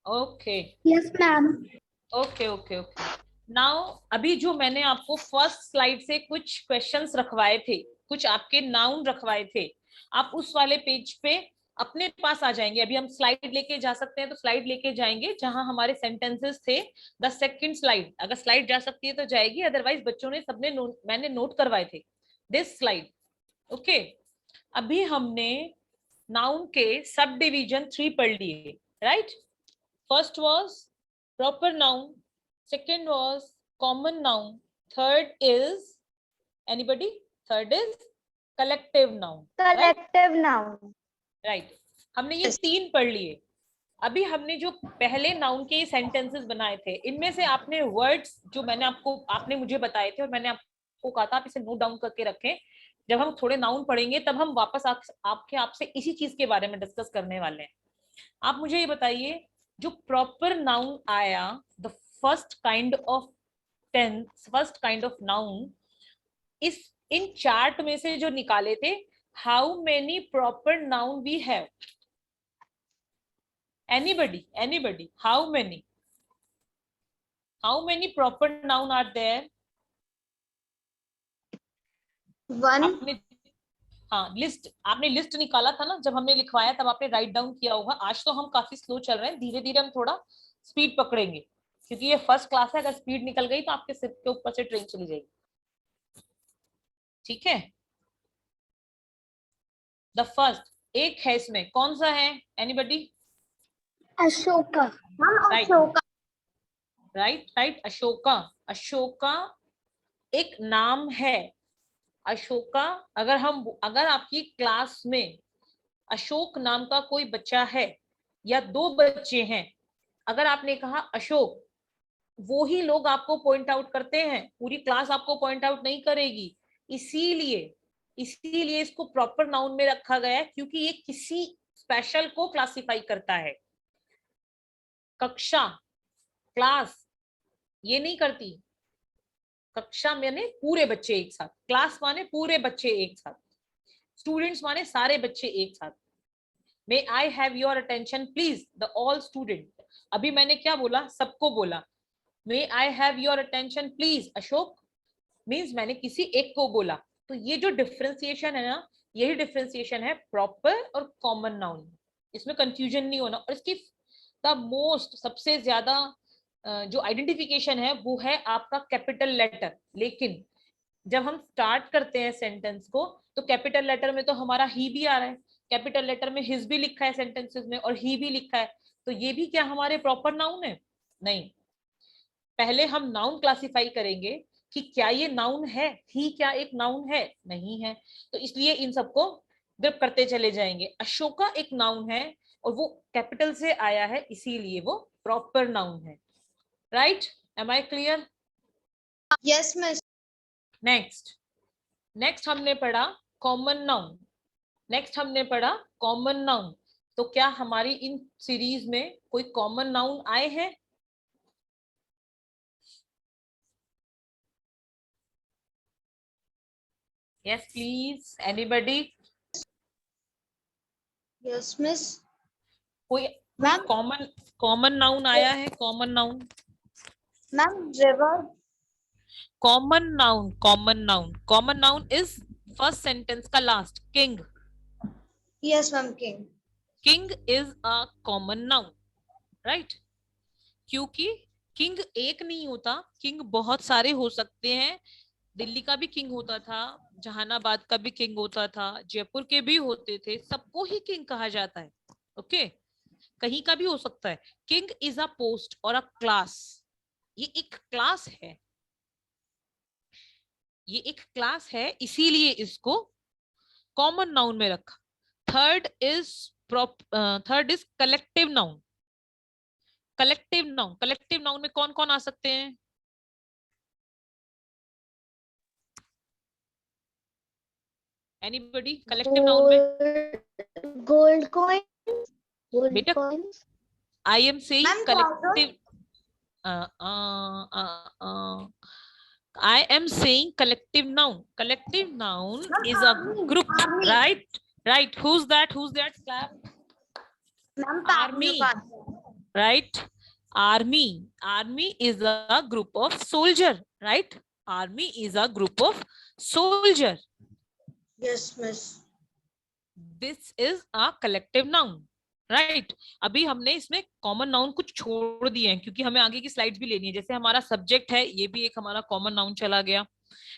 Okay. Yes, ma'am. Okay, okay, okay. Now, अभी जो मैंने आपको फर्स्ट स्लाइड से कुछ क्वेश्चंस रखवाए थे, कुछ आपके नाउन रखवाए थे, आप उस वाले पेज पे अपने पास आ जाएंगे। अभी हम स्लाइड लेके जा सकते हैं तो स्लाइड लेके जाएंगे जहां हमारे सेंटेंसेस थे। द सेकंड स्लाइड, अगर स्लाइड जा सकती है तो जाएगी, अदरवाइज बच्चों ने सबने मैंने नोट करवाए थे दिस स्लाइड, ओके। अभी हमने नाउन के सब डिवीजन 3 पढ़ लिए, right. First was proper noun, second was common noun, third is anybody, third is collective noun, Collective noun. Right. हमने ये 3 पढ़ लिए। अभी हमने जो पहले नाउन के सेंटेंसेस बनाए थे, इनमें से आपने वर्ड्स जो आपने मुझे बताए थे और मैंने आपको कहा था आप इसे नोट डाउन करके रखें, जब हम थोड़े नाउन पढ़ेंगे तब हम वापस आपसे इसी चीज के बारे में डिस्कस करने वाले हैं। आप मुझे ये बताइए, जो प्रॉपर नाउन आया, the first kind of tense, first kind of noun, इस इन चार्ट में से जो निकाले थे, how many proper noun we have? anybody, how many proper noun are there? One. आपने, हाँ, लिस्ट, आपने लिस्ट निकाला था ना जब हमने लिखवाया, तब आपने राइट डाउन किया होगा। आज तो हम काफी स्लो चल रहे हैं, धीरे धीरे हम थोड़ा स्पीड पकड़ेंगे, क्योंकि ये फर्स्ट क्लास है। अगर स्पीड निकल गई तो आपके सिर के ऊपर से ट्रेन चली जाएगी, ठीक है। द फर्स्ट एक है, इसमें कौन सा है? Anybody? Ashoka. Right, Ashoka. Right, Ashoka. Ashoka एक नाम है। अशोका, अगर आपकी क्लास में अशोक नाम का कोई बच्चा है या 2 बच्चे हैं, अगर आपने कहा अशोक, वो ही लोग आपको पॉइंट आउट करते हैं, पूरी क्लास आपको पॉइंट आउट नहीं करेगी। इसीलिए इसको प्रॉपर नाउन में रखा गया है, क्योंकि ये किसी स्पेशल को क्लासिफाई करता है। कक्षा, क्लास ये नहीं करती। कक्षा माने पूरे बच्चे एक साथ, क्लास माने पूरे बच्चे एक साथ, स्टूडेंट्स माने सारे बच्चे एक साथ। May I have your attention please the all student. अभी मैंने क्या बोला? सबको बोला। May I have your attention please Ashok means मैंने किसी एक को बोला। तो ये जो डिफरेंशिएशन है ना, यही डिफरेंशिएशन है प्रॉपर और कॉमन नाउन। इसमें कंफ्यूजन नहीं होना। और इसकी द मोस्ट, सबसे ज्यादा जो आइडेंटिफिकेशन है वो है आपका कैपिटल लेटर। लेकिन जब हम स्टार्ट करते हैं सेंटेंस को, तो कैपिटल लेटर में तो हमारा ही भी आ रहा है, कैपिटल लेटर में हिज भी लिखा है सेंटेंसेस में, और ही भी लिखा है। तो ये भी क्या हमारे प्रॉपर नाउन है? नहीं। पहले हम नाउन क्लासिफाई करेंगे कि क्या ये नाउन है, ही क्या एक नाउन है? नहीं है। तो इसलिए इन सबको ग्रुप करते चले जाएंगे। अशोका एक नाउन है और वो कैपिटल से आया है, इसीलिए वो प्रॉपर नाउन है। Right? Am I clear? Yes, miss. Next हमने पढ़ा कॉमन नाउन। तो क्या हमारी इन सीरीज में कोई कॉमन नाउन आए हैं? Yes please, anybody? Yes, miss. कोई Ma'am. कॉमन नाउन आया है? Common noun, Ma'am, river. Common noun is first sentence का last, king. Yes, ma'am. King. King is a common noun, right? क्योंकि king एक नहीं होता, किंग बहुत सारे हो सकते हैं। दिल्ली का भी किंग होता था, जहानाबाद का भी किंग होता था, जयपुर के भी होते थे, सबको ही किंग कहा जाता है। ओके, कहीं का भी हो सकता है। किंग इज अ पोस्ट और अ क्लास, ये एक क्लास है, ये एक क्लास है, इसीलिए इसको कॉमन नाउन में रखा। Third is collective noun. Collective noun में कौन कौन आ सकते हैं? एनीबॉडी? कलेक्टिव नाउन में Gold coin. Gold बेटा, coins. I am saying Ma'am, collective, I am saying collective noun. Collective noun Ma'am, is a army. group, Army. right? Right. Who's that? Who's that? Clap. Ma'am, Army, right? Army. Army is a group of soldier, right? Army is a group of soldier. Yes, miss. This is a collective noun, right? अभी हमने इसमें common noun कुछ छोड़ दिए हैं क्योंकि हमें आगे की स्लाइड्स भी लेनी है। जैसे हमारा सब्जेक्ट है, ये भी एक हमारा कॉमन नाउन चला गया।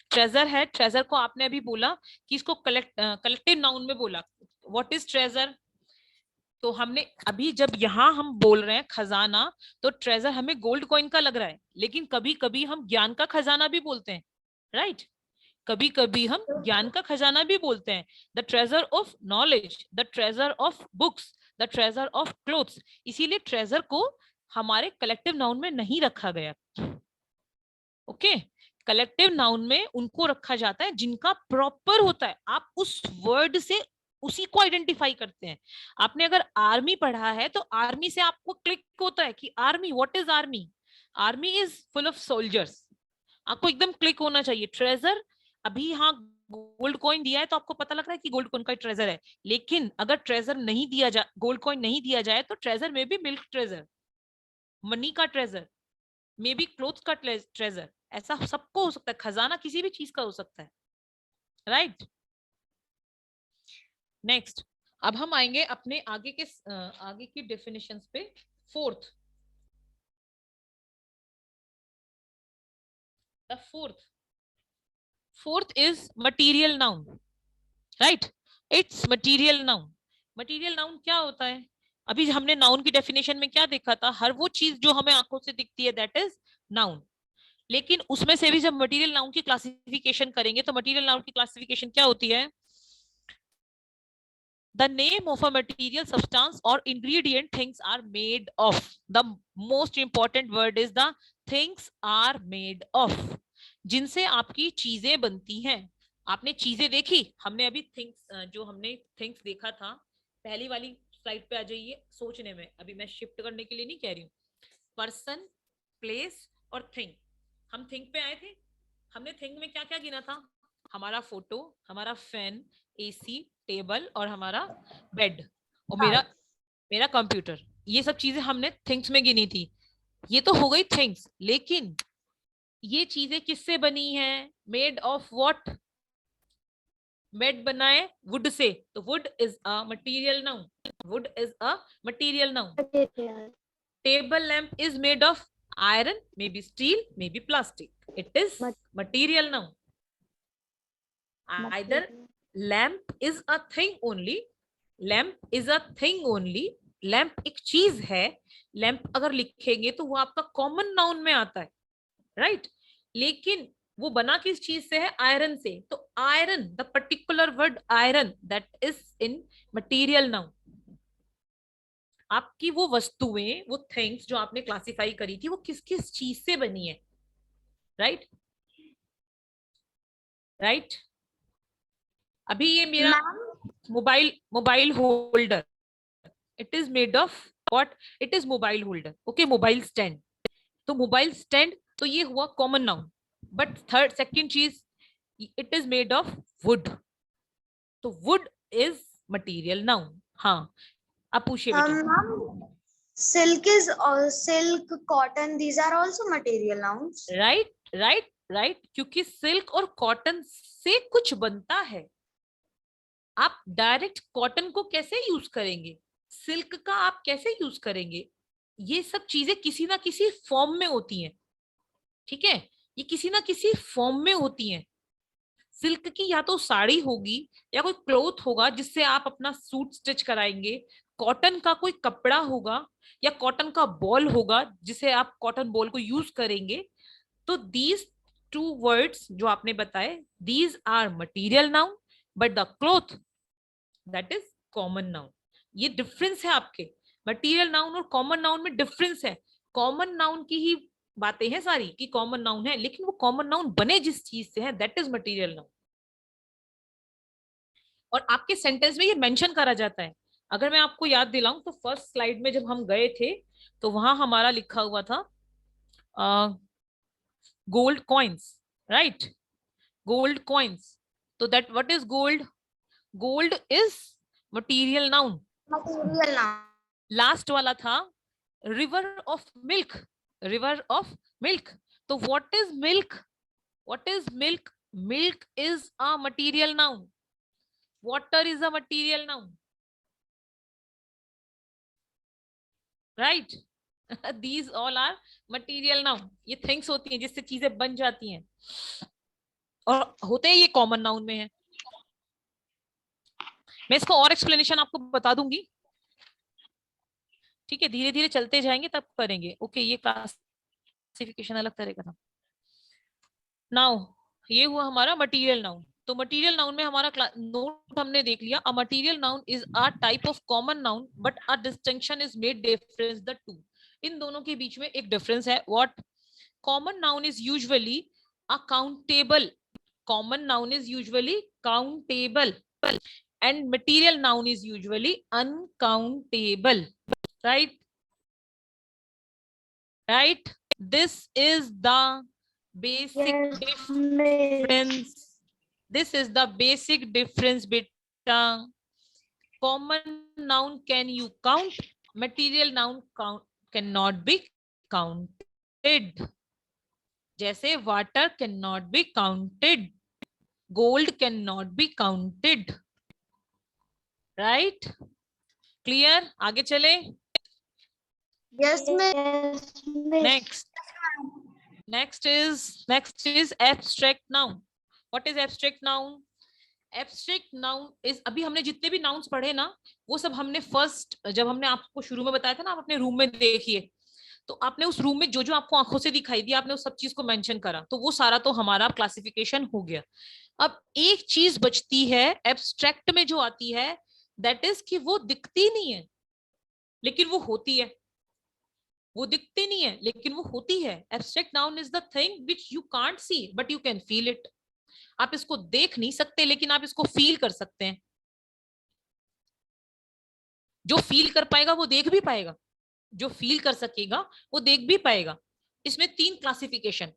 ट्रेजर है, ट्रेजर को आपने अभी बोला कि इसको कलेक्टिव नाउन में बोला। What is treasure? तो हमने अभी जब यहाँ हम बोल रहे हैं खजाना, तो ट्रेजर हमें गोल्ड कॉइन का लग रहा है, लेकिन कभी कभी हम ज्ञान का खजाना भी बोलते हैं, राइट? कभी कभी हम ज्ञान का खजाना भी बोलते हैं। The treasure of knowledge, the treasure of books, the treasure of clothes. इसीलिए ट्रेजर को हमारे कलेक्टिव नाउन में नहीं रखा गया। ओके, कलेक्टिव नाउन में उनको रखा जाता है जिनका प्रॉपर होता है, आप उस वर्ड से उसी को आइडेंटिफाई करते हैं। आपने अगर आर्मी पढ़ा है तो आर्मी से आपको क्लिक होता है कि army, what is army? Army is full of soldiers, आपको एकदम क्लिक होना चाहिए। ट्रेजर, अभी हाँ गोल्ड कॉइन दिया है तो आपको पता लग रहा है कि गोल्ड कॉइन का ट्रेजर है, लेकिन अगर ट्रेजर नहीं दिया जाए, गोल्ड कॉइन नहीं दिया जाए, तो ट्रेजर में भी मिल्क ट्रेजर, मनी का ट्रेजर, मे बी क्लोथ का ट्रेजर, ऐसा सबको हो सकता है। खजाना किसी भी चीज का हो सकता है, राइट? नेक्स्ट, अब हम आएंगे अपने आगे की डेफिनेशंस पे। Fourth, the fourth is material noun, right? It's material noun. Material noun क्या होता है? अभी हमने नाउन की डेफिनेशन में क्या देखा था? हर वो चीज जो हमें आंखों से दिखती है, दैट इज नाउन। लेकिन उसमें से भी जब मटेरियल नाउन की क्लासिफिकेशन करेंगे तो मटेरियल नाउन की क्लासिफिकेशन क्या होती है? The name of a material substance or ingredient things are made of. The most important word is the things are made of. जिनसे आपकी चीजें बनती हैं। आपने चीजें देखी, हमने अभी थिंग्स, जो हमने थिंग्स देखा था, पहली वाली स्लाइड पे आ जाइए। सोचने में, अभी मैं शिफ्ट करने के लिए नहीं कह रही हूँ। पर्सन, प्लेस और थिंग। हम थिंग पे आए थे। हमने थिंग में क्या क्या गिना था? हमारा फोटो, हमारा फैन, एसी, टेबल और हमारा बेड और मेरा कंप्यूटर। ये सब चीजें हमने थिंग्स में गिनी थी। ये तो हो गई थिंग्स, लेकिन ये चीजें किससे बनी हैं? Made of what? बेड बना है वुड से, तो would is a material noun. Would is a material noun. Table lamp is made of iron, maybe steel, maybe plastic. It is material noun. Either lamp is a thing only, lamp is a thing only, lamp एक चीज है। Lamp अगर लिखेंगे तो वो आपका common noun में आता है, राइट? लेकिन वो बना किस चीज से है? आयरन से। तो iron, the particular word iron, that is in material noun. आपकी वो वस्तुएं, वो थिंग्स जो आपने क्लासिफाई करी थी, वो किस किस चीज से बनी है, राइट? राइट? अभी ये मेरा mobile holder, it is made of what? It is mobile holder. Okay, mobile stand, तो मोबाइल स्टैंड, तो ये हुआ कॉमन नाउन। बट सेकंड चीज, it is made of would, तो वुड इज मटेरियल नाउन। हाँ, आप पूछिए बेटा। Silk, cotton, these are also material nouns. Right, क्योंकि सिल्क और कॉटन से कुछ बनता है। आप डायरेक्ट कॉटन को कैसे यूज करेंगे? सिल्क का आप कैसे यूज करेंगे? ये सब चीजें किसी ना किसी फॉर्म में होती हैं, ठीक है, ये किसी ना किसी फॉर्म में होती हैं। सिल्क की या तो साड़ी होगी या कोई क्लोथ होगा जिससे आप अपना सूट स्टिच कराएंगे, कॉटन का कोई कपड़ा होगा या कॉटन का बॉल होगा जिसे आप कॉटन बॉल को यूज करेंगे। तो दीज टू वर्ड्स जो आपने बताए, these are material noun, but the cloth that is common noun. ये डिफरेंस है आपके, मटीरियल नाउन और कॉमन नाउन में डिफरेंस है। कॉमन नाउन की ही बातें हैं सारी कि कॉमन नाउन है, लेकिन वो कॉमन नाउन बने जिस चीज से है दैट इज मटीरियल नाउन। और आपके सेंटेंस में ये मेंशन करा जाता है। अगर मैं आपको याद दिलाऊं तो फर्स्ट स्लाइड में जब हम गए थे तो वहां हमारा लिखा हुआ था gold coins, right, gold coins. तो that what is gold? Gold is material noun. Material noun. Last वाला था river of milk, river of milk. तो what is milk? What is milk? Milk is a material noun, water is a material noun, right. These all are material noun. ये things होती हैं जिससे चीजें बन जाती हैं, और होते हैं ये कॉमन नाउन में है। मैं इसको और एक्सप्लेनेशन आपको बता दूंगी, ठीक है, धीरे धीरे चलते जाएंगे तब करेंगे। ओके, ये क्लासिफिकेशन अलग तरह का था। नाउ ये हुआ हमारा मटीरियल नाउन। तो मटीरियल नाउन में हमारा नोट हमने देख लिया। A material noun is a type of common noun but a distinction is made difference the two. इन दोनों के बीच में एक डिफरेंस है। What? Common noun is usually accountable, common noun is usually countable and material noun is usually uncountable, right? Right, this is the basic difference. This is the basic difference beta. Common noun can you count, material noun cannot be counted. जैसे water cannot be counted, gold cannot be counted, right? Clear? आगे चले। Yes, miss. Next is abstract noun. What is abstract noun? Abstract noun is, अभी हमने जितने भी nouns पढ़े ना वो सब हमने फर्स्ट, जब हमने आपको शुरू में बताया था ना आप अपने रूम में देखिए, तो आपने उस रूम में जो जो आपको आंखों से दिखाई दिया आपने उस सब चीज को मेंशन करा, तो वो सारा तो हमारा क्लासिफिकेशन हो गया। अब एक चीज बचती है एब्स्ट्रैक्ट में जो आती है, दैट इज कि वो दिखती नहीं है लेकिन वो होती है, वो दिखती नहीं है लेकिन वो होती है। Abstract noun is the thing which you can't see but you can feel it. आप इसको देख नहीं सकते लेकिन आप इसको फील कर सकते हैं। जो फील कर पाएगा वो देख भी पाएगा, जो फील कर सकेगा वो देख भी पाएगा। इसमें तीन क्लासिफिकेशन,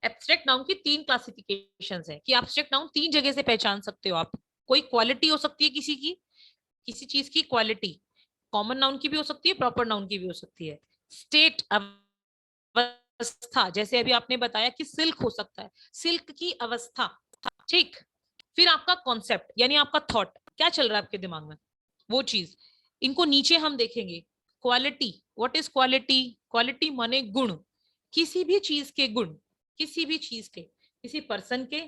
एब्स्ट्रैक्ट नाउन की तीन क्लासिफिकेशन है कि एब्स्ट्रैक्ट नाउन तीन जगह से पहचान सकते हो आप। कोई क्वालिटी हो सकती है किसी की, किसी चीज की क्वालिटी कॉमन नाउन की भी हो सकती है, प्रॉपर नाउन की भी हो सकती है। स्टेट अवस्था, जैसे अभी आपने बताया कि सिल्क हो सकता है, सिल्क की अवस्था, ठीक। फिर आपका कॉन्सेप्ट यानी आपका थॉट, क्या चल रहा है आपके दिमाग में वो चीज। इनको नीचे हम देखेंगे। Quality, what is quality? Quality माने गुण, किसी भी चीज के गुण, किसी भी चीज के, किसी पर्सन के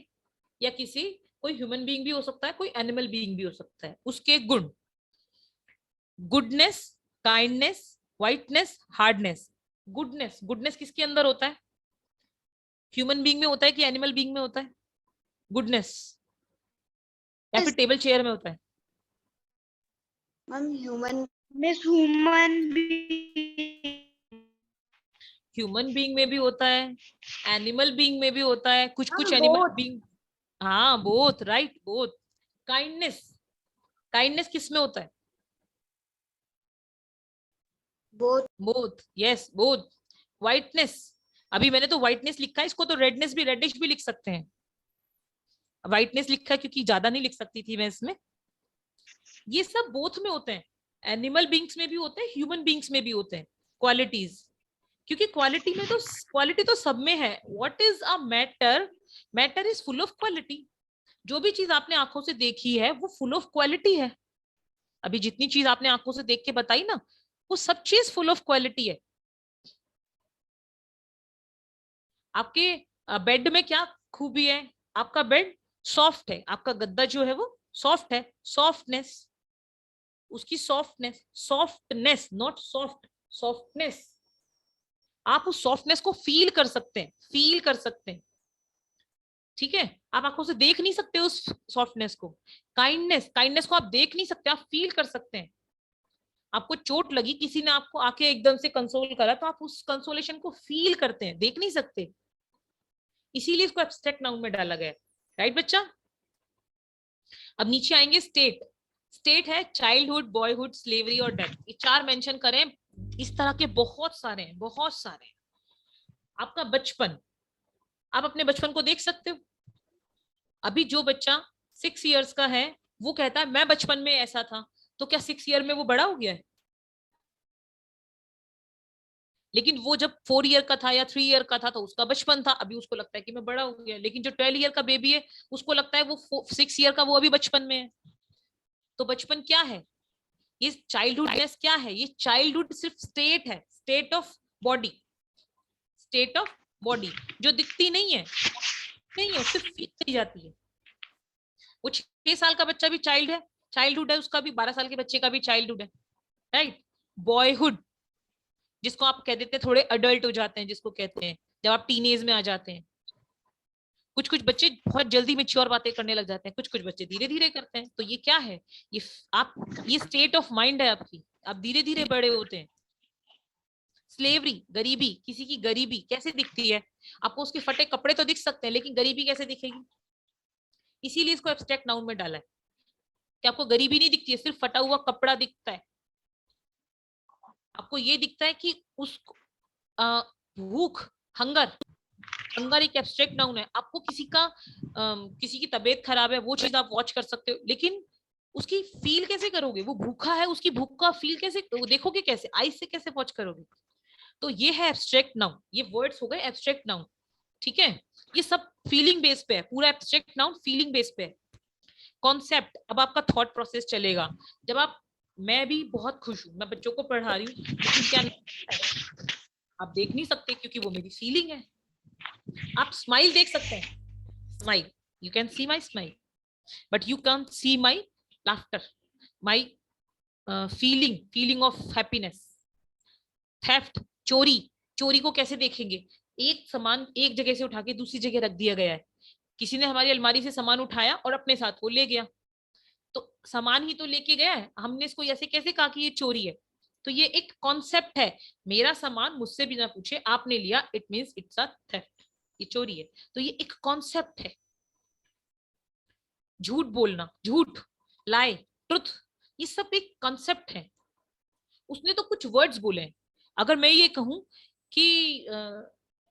या किसी, कोई ह्यूमन बीइंग भी हो सकता है, कोई एनिमल बीइंग भी हो सकता है, उसके गुण। Goodness, kindness, whiteness, hardness. Goodness, goodness किसके अंदर होता है? ह्यूमन बीइंग में होता है कि एनिमल बीइंग में होता है गुडनेस, या फिर टेबल चेयर में होता है? मैम ह्यूमन ह्यूमन बीइंग में भी होता है, एनिमल बीइंग में भी होता है, कुछ कुछ हाँ, एनिमल both. बीइंग, हाँ both, right, both. Kindness, kindness किस में होता है? Both both, yes both. Whiteness, अभी मैंने तो व्हाइटनेस लिखा है, इसको तो रेडनेस भी, रेडिश भी लिख सकते हैं। व्हाइटनेस लिखा है क्योंकि ज्यादा नहीं लिख सकती थी मैं इसमें। ये सब बोथ में होते हैं, एनिमल बीइंग्स में भी होते हैं, ह्यूमन बीइंग्स में भी होते हैं क्वालिटीज। क्योंकि क्वालिटी में तो, क्वालिटी तो सब में है। What is a matter? Matter is full of quality. जो भी चीज आपने आंखों से देखी है वो फुल ऑफ क्वालिटी है। अभी जितनी चीज आपने आंखों से देख के बताई ना, वो सब चीज फुल ऑफ क्वालिटी है। आपके बेड में क्या खूबी है? आपका बेड सॉफ्ट है, आपका गद्दा जो है वो सॉफ्ट है, सॉफ्टनेस, उसकी softness, softness not soft, softness. आप उस सॉफ्टनेस को फील कर सकते हैं, फील कर सकते हैं, ठीक है? आप आंखों से देख नहीं सकते उस सॉफ्टनेस को। काइंडनेस, काइंडनेस को आप देख नहीं सकते, आप फील कर सकते हैं। आपको चोट लगी, किसी ने आपको आके एकदम से कंसोल करा, तो आप उस कंसोलेशन को फील करते हैं, देख नहीं सकते। इसीलिए इसको एब्स्ट्रैक्ट नाउन में डाला गया है। राइट बच्चा? अब नीचे आएंगे स्टेट। स्टेट है चाइल्डहुड, बॉयहुड, स्लेवरी और डेथ। ये चार मेंशन करें, इस तरह के बहुत सारे हैं, बहुत सारे हैं। आपका बचपन, आप अपने बचपन को देख सकते हो। अभी जो बच्चा 6 इयर्स का है वो कहता है मैं बचपन में ऐसा था, तो क्या 6 ईयर में वो बड़ा हो गया है? लेकिन वो जब 4 ईयर का था या 3 ईयर का था तो उसका बचपन था, अभी उसको लगता है कि मैं बड़ा हो गया। लेकिन जो 12 ईयर का बेबी है उसको लगता है वो 6 ईयर का वो अभी बचपन में है। तो बचपन क्या है? ये चाइल्डहुडनेस क्या है? ये चाइल्डहुड सिर्फ स्टेट है, state of body, state of body जो दिखती नहीं है, नहीं है, सिर्फ फील की जाती है। वो 6 साल का बच्चा भी चाइल्ड है, चाइल्डहुड है उसका भी, 12 साल के बच्चे का भी चाइल्डहुड है। राइट? बॉयहुड जिसको आप कह देते हैं थोड़े अडल्ट हो जाते हैं, जिसको कहते हैं जब आप टीनेज में आ जाते हैं। कुछ कुछ बच्चे बहुत जल्दी मैच्योर बातें करने लग जाते हैं, कुछ कुछ बच्चे धीरे धीरे करते हैं। तो ये क्या है? ये आप, ये स्टेट ऑफ माइंड है आपकी, आप धीरे धीरे बड़े होते हैं। स्लेवरी, गरीबी, किसी की गरीबी कैसे दिखती है? आपको उसके फटे कपड़े तो दिख सकते हैं, लेकिन गरीबी कैसे दिखेगी? इसीलिए इसको एब्स्ट्रैक्ट नाउन में डाला है कि आपको गरीबी नहीं दिखती है, सिर्फ फटा हुआ कपड़ा दिखता है। आपको ये दिखता है कि उस भूख, हंगर, हंगर एक एब्स्ट्रैक्ट नाउन है। आपको किसी का किसी की तबीयत खराब है वो चीज आप वॉच कर सकते हो, लेकिन उसकी फील कैसे करोगे? वो भूखा है, उसकी भूख का फील कैसे देखोगे? कैसे आई से कैसे वॉच करोगे? तो ये है एब्स्ट्रैक्ट नाउन, ये वर्ड्स हो गए एब्स्ट्रैक्ट नाउन। ठीक है? ये सब फीलिंग बेस पे है, पूरा एब्स्ट्रैक्ट नाउन फीलिंग बेस पे है। कॉन्सेप्ट, अब आपका थॉट प्रोसेस चलेगा। जब आप, मैं भी बहुत खुश हूं, मैं बच्चों को पढ़ा रही हूँ, लेकिन क्या नहीं, आप देख नहीं सकते क्योंकि वो मेरी फीलिंग है। आप स्माइल देख सकते हैं, smile, you can see my smile, but you can see my laughter, my feeling, feeling of happiness. Theft, चोरी, चोरी को कैसे देखेंगे? एक सामान एक जगह से उठा के दूसरी जगह रख दिया गया है, किसी ने हमारी अलमारी से सामान उठाया और अपने साथ वो ले गया, तो सामान ही तो लेके गया है, हमने इसको ऐसे कैसे कहा कि ये चोरी है? तो ये एक कॉन्सेप्ट है, मेरा सामान मुझसे बिना पूछे आपने लिया, it means it's a theft, ये चोरी है। तो ये एक कॉन्सेप्ट है। झूठ बोलना, झूठ, लाई, ट्रुथ, ये सब एक कॉन्सेप्ट है। उसने तो कुछ वर्ड्स बोले हैं। अगर मैं ये कहूं कि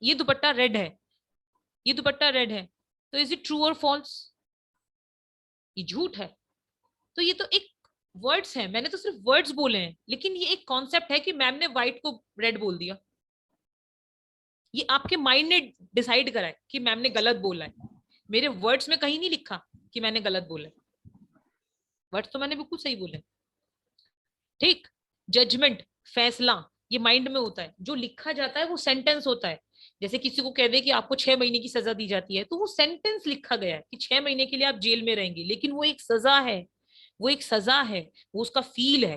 ये दुपट्टा रेड है, ये दुपट्टा रेड है, तो इज इट ट्रू और फॉल्स? ये झूठ है। तो ये तो एक वर्ड्स हैं, मैंने तो सिर्फ वर्ड्स बोले हैं, लेकिन ये एक कॉन्सेप्ट है कि मैम ने व्हाइट को रेड बोल दिया। ये आपके माइंड ने डिसाइड करा है कि मैम ने गलत बोला है। मेरे वर्ड्स में कहीं नहीं लिखा कि मैंने गलत बोला है, वर्ड्स तो मैंने बिल्कुल सही बोले। ठीक? जजमेंट, फैसला, ये माइंड में होता है। जो लिखा जाता है वो सेंटेंस होता है। जैसे किसी को कह दे कि आपको 6 महीने की सजा दी जाती है, तो वो सेंटेंस लिखा गया है कि 6 महीने के लिए आप जेल में रहेंगे, लेकिन वो एक सजा है, वो एक सजा है, वो उसका फील है।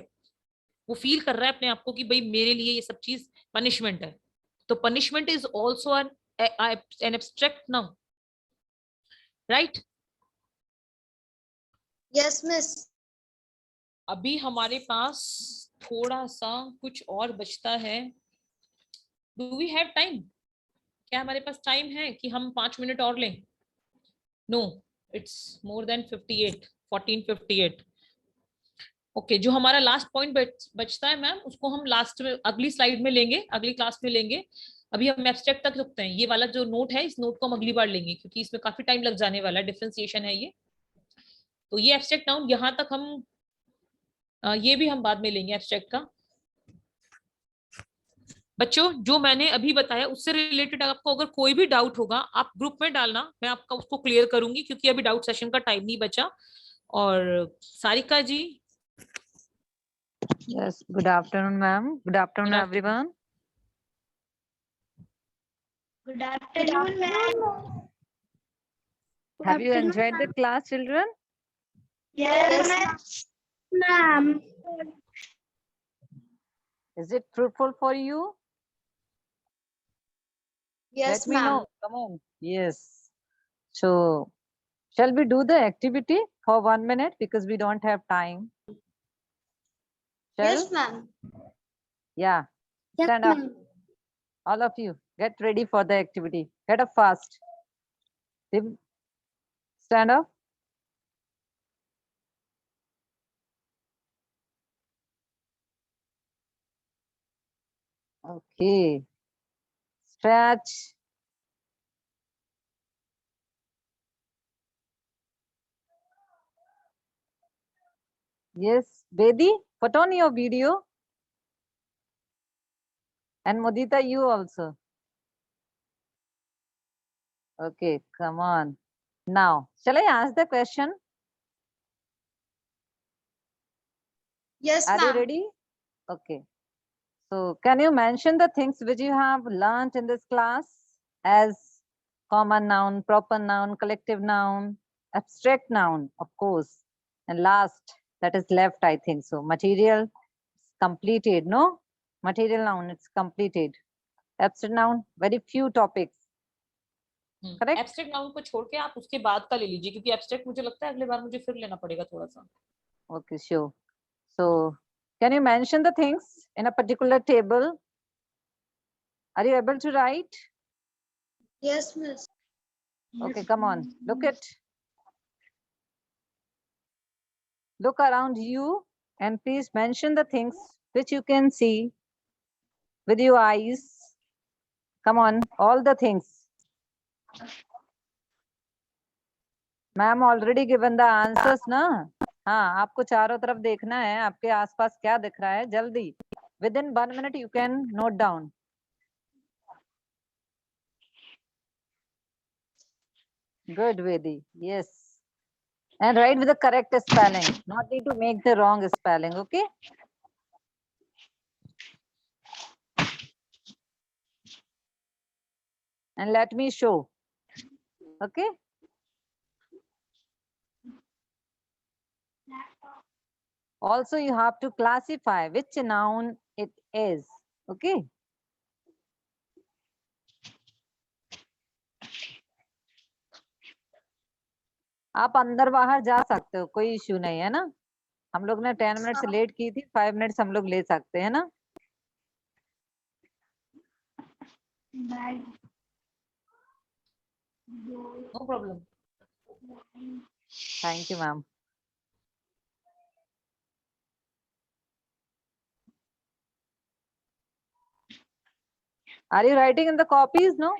वो फील कर रहा है अपने आप को कि भाई मेरे लिए ये सब चीज पनिशमेंट है। तो punishment is also an abstract noun. Right? Yes, miss. अभी हमारे पास थोड़ा सा कुछ और बचता है। Do we have time? क्या हमारे पास टाइम है कि हम 5 मिनट और लें? No, it's more than 58, 14:58। ओके, जो हमारा लास्ट पॉइंट बचता है मैम, उसको हम लास्ट में अगली स्लाइड में लेंगे, अगली क्लास में लेंगे। अभी हम एब्स्ट्रैक्ट तक रुकते हैं। ये वाला जो नोट है, इस नोट को हम अगली बार लेंगे क्योंकि इसमें काफी टाइम लग जाने वाला है, डिफरेंशिएशन है ये। तो ये एब्स्ट्रैक्ट नाउन यहाँ तक हम ये भी हम बाद में लेंगे एब्स्ट्रैक्ट का। बच्चों, जो मैंने अभी बताया उससे रिलेटेड आपको अगर कोई भी डाउट होगा आप ग्रुप में डालना, मैं आपका उसको क्लियर करूंगी, क्योंकि अभी डाउट सेशन का टाइम नहीं बचा। और सारिका जी, Yes, good afternoon, ma'am. Good afternoon, Good afternoon. everyone. Good afternoon, ma'am. Have you enjoyed the class, children? Yes, ma'am. Is it fruitful for you? Yes, Let me ma'am. know. Come on. Yes. So, shall we do the activity for 1 minute because we don't have time? Shall? Yes, ma'am. Yeah. Yes, Stand up. ma'am. All of you. Get ready for the activity. Get up fast. Stand up. Okay. Stretch. Yes. Bedi, put on your video. And Modita, you also. Okay, come on. Now, shall I ask the question? Yes, Are you ma'am. ready? Okay. So, can you mention the things which you have learned in this class as common noun, proper noun, collective noun, abstract noun, of course. And last, that is left, I think so. Material, completed, no? Material noun, it's completed. Abstract noun, very few topics. Correct? Abstract noun को छोड़ के आप उसके बाद का ले लीजिए क्योंकि एब्स्ट्रैक्ट मुझे लगता है अगले बार मुझे फिर लेना पड़ेगा थोड़ा सा. Okay, sure. So, can you mention the things in a particular table? Are you able to write? Yes, miss. Okay, come on. Look around you and please mention the things which you can see with your eyes. Come on, all the things. Ma'am already given the answers, ना? हाँ, आपको चारों तरफ देखना है, आपके आसपास क्या दिख रहा है, जल्दी. Within 1 minute you can note down. Good, Vedi. Yes. And write with the correct spelling. Not need to make the wrong spelling, okay? And let me show. Okay? Also, you have to classify which noun it is. Okay? आप अंदर बाहर जा सकते हो, कोई issue नहीं है ना. हम लोग ने 10 मिनट से लेट की थी, 5 मिनट्स हम लोग ले सकते हैं ना. No problem. Thank you ma'am. Are you writing in the copies? No?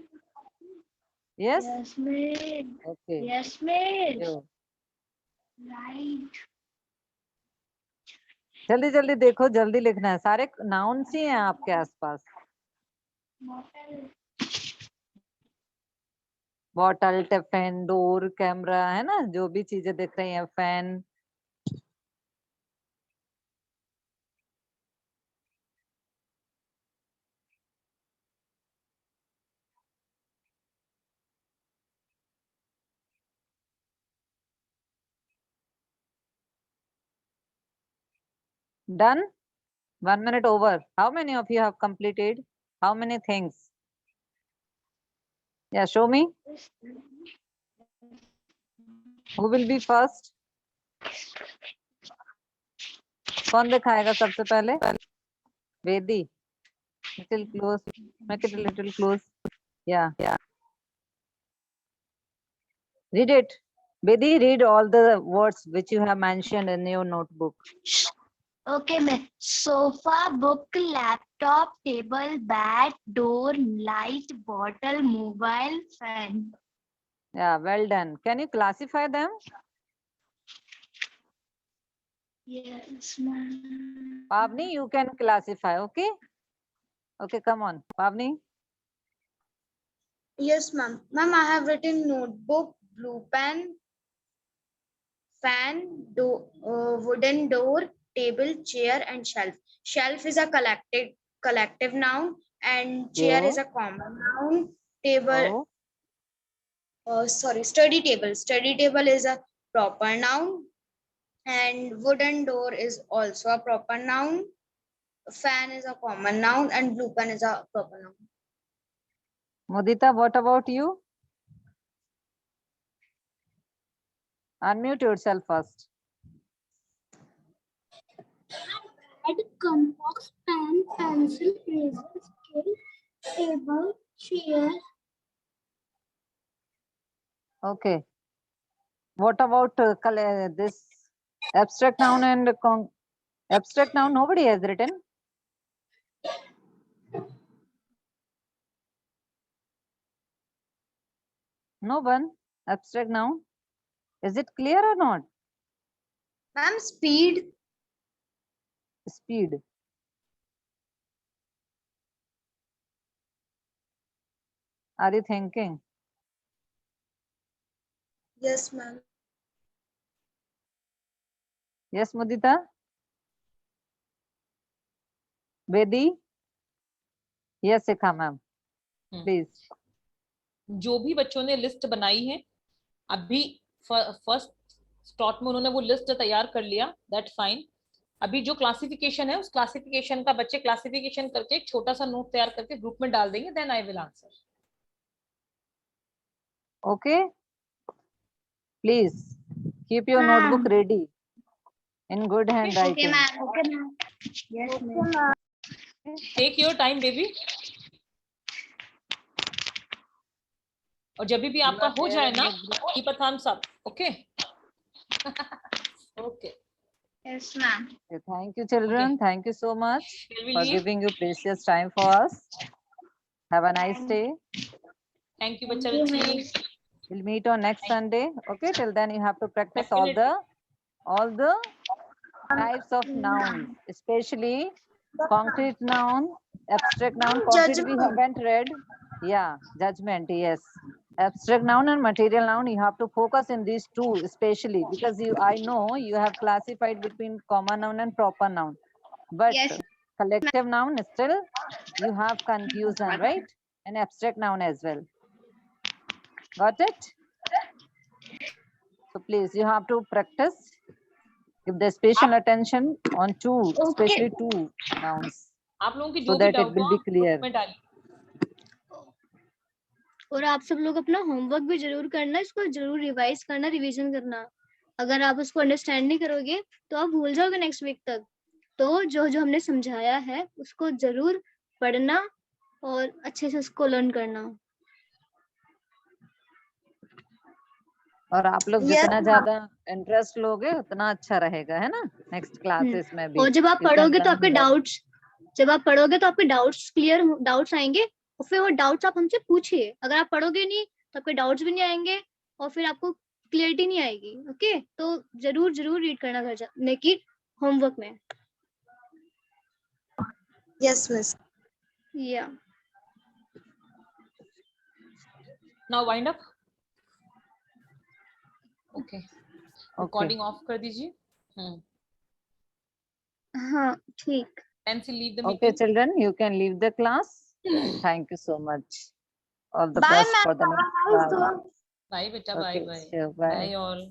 Yes? Yes, ma'am. Okay. Yes, ma'am. Sure. Right. जल्दी जल्दी देखो, जल्दी लिखना है. सारे नाउन्स ही हैं आपके आसपास. बॉटल, टिफिन, डोर, कैमरा, है ना, जो भी चीजें दिख रही हैं, fan. Done? 1 minute over. How many of you have completed? How many things? Yeah, show me. Who will be first? कौन दिखाएगा सबसे पहले? वेदी. Little close. Make it a little close. Yeah. Read it. Vedi, read all the words which you have mentioned in your notebook. Okay, ma'am. Sofa, book, laptop, table, bat, door, light, bottle, mobile, fan. Yeah, well done. Can you classify them? Yes, ma'am. Pavni, you can classify, okay? Okay, come on. Pavni? Yes, ma'am. Ma'am, I have written notebook, blue pen, fan, wooden door, table, chair, and shelf. Shelf is a collective noun, and chair is a common noun. Table, Oh, study table. Study table is a proper noun, and wooden door is also a proper noun. Fan is a common noun, and blue pen is a proper noun. Mudita, what about you? Unmute yourself first. Add compass, pen, pencil, eraser, scale, table, chair. Okay. What about this abstract noun and abstract noun? Nobody has written. No one. Abstract noun. Is it clear or not? Ma'am, speed. Speed. Are you thinking? Yes, ma'am. Yes, Mudita? Vedi? Yes, Sikha ma'am. Please. जो भी बच्चों ने list बनाई है अभी first slot में उन्होंने वो लिस्ट तैयार कर लिया, दैट फाइन। अभी जो क्लासिफिकेशन है उस क्लासिफिकेशन का बच्चे क्लासिफिकेशन करके एक छोटा सा नोट तैयार करके ग्रुप में डाल देंगे, then I will answer. Okay. Please keep your notebook ready in good handwriting. Okay, ma'am. Okay, ma'am. Yes, ma'am. Take your time baby, और जब भी आपका हो जाए ना keep a thumbs up, okay? Okay, Yes, ma'am. Okay, thank you, children. Thank you so much shall we for leave? giving your precious time for us. Have a nice day. Thank you बच्चा बच्ची, We'll meet on next Sunday. Okay, till then you have to practice all Definitely. the types of nouns, especially concrete noun, abstract noun. Concrete we Judgment. haven't read. Yeah, judgment. Yes, abstract noun and material noun. You have to focus in these two especially because I know you have classified between common noun and proper noun, but Yes. collective noun still you have confusion, right? And abstract noun as well. Got it? So please, you have to practice. Give the special attention on two, especially two nouns, आप लोगों की so जो भी that it doubt will हो be आप clear. Group में डालिए। और आप सब लोग अपना होमवर्क भी जरूर करना, इसको जरूर रिवाइज करना, रिवीजन करना। अगर आप उसको अंडरस्टैंड नहीं करोगे तो आप भूल जाओगे नेक्स्ट वीक तक। तो जो जो हमने समझाया है उसको जरूर पढ़ना और अच्छे से उसको लर्न करना। और आप लोग Yes, जितना ज्यादा इंटरेस्ट लोगे उतना अच्छा रहेगा, है ना? नेक्स्ट क्लासेस में भी और जब आप you can पढ़ोगे तो learn आपके more. डाउट्स क्लियर डाउट्स आएंगे और फिर वो डाउट्स आप हमसे पूछिए। अगर आप पढ़ोगे नहीं तो आपके डाउट्स भी नहीं आएंगे और फिर आपको क्लियरिटी नहीं आएगी। ओके, तो जरूर जरूर रीड करना घर जाने की होमवर्क में। yes, miss. या now wind up. Okay, recording of कर दीजिए। हाँ ठीक। Pencil leave the Okay, meeting. children, you can leave the class. Thank you so much. All the Bye, best ma'am. for the next class. Bye बेटा, Okay, bye bye sure, bye. Bye all.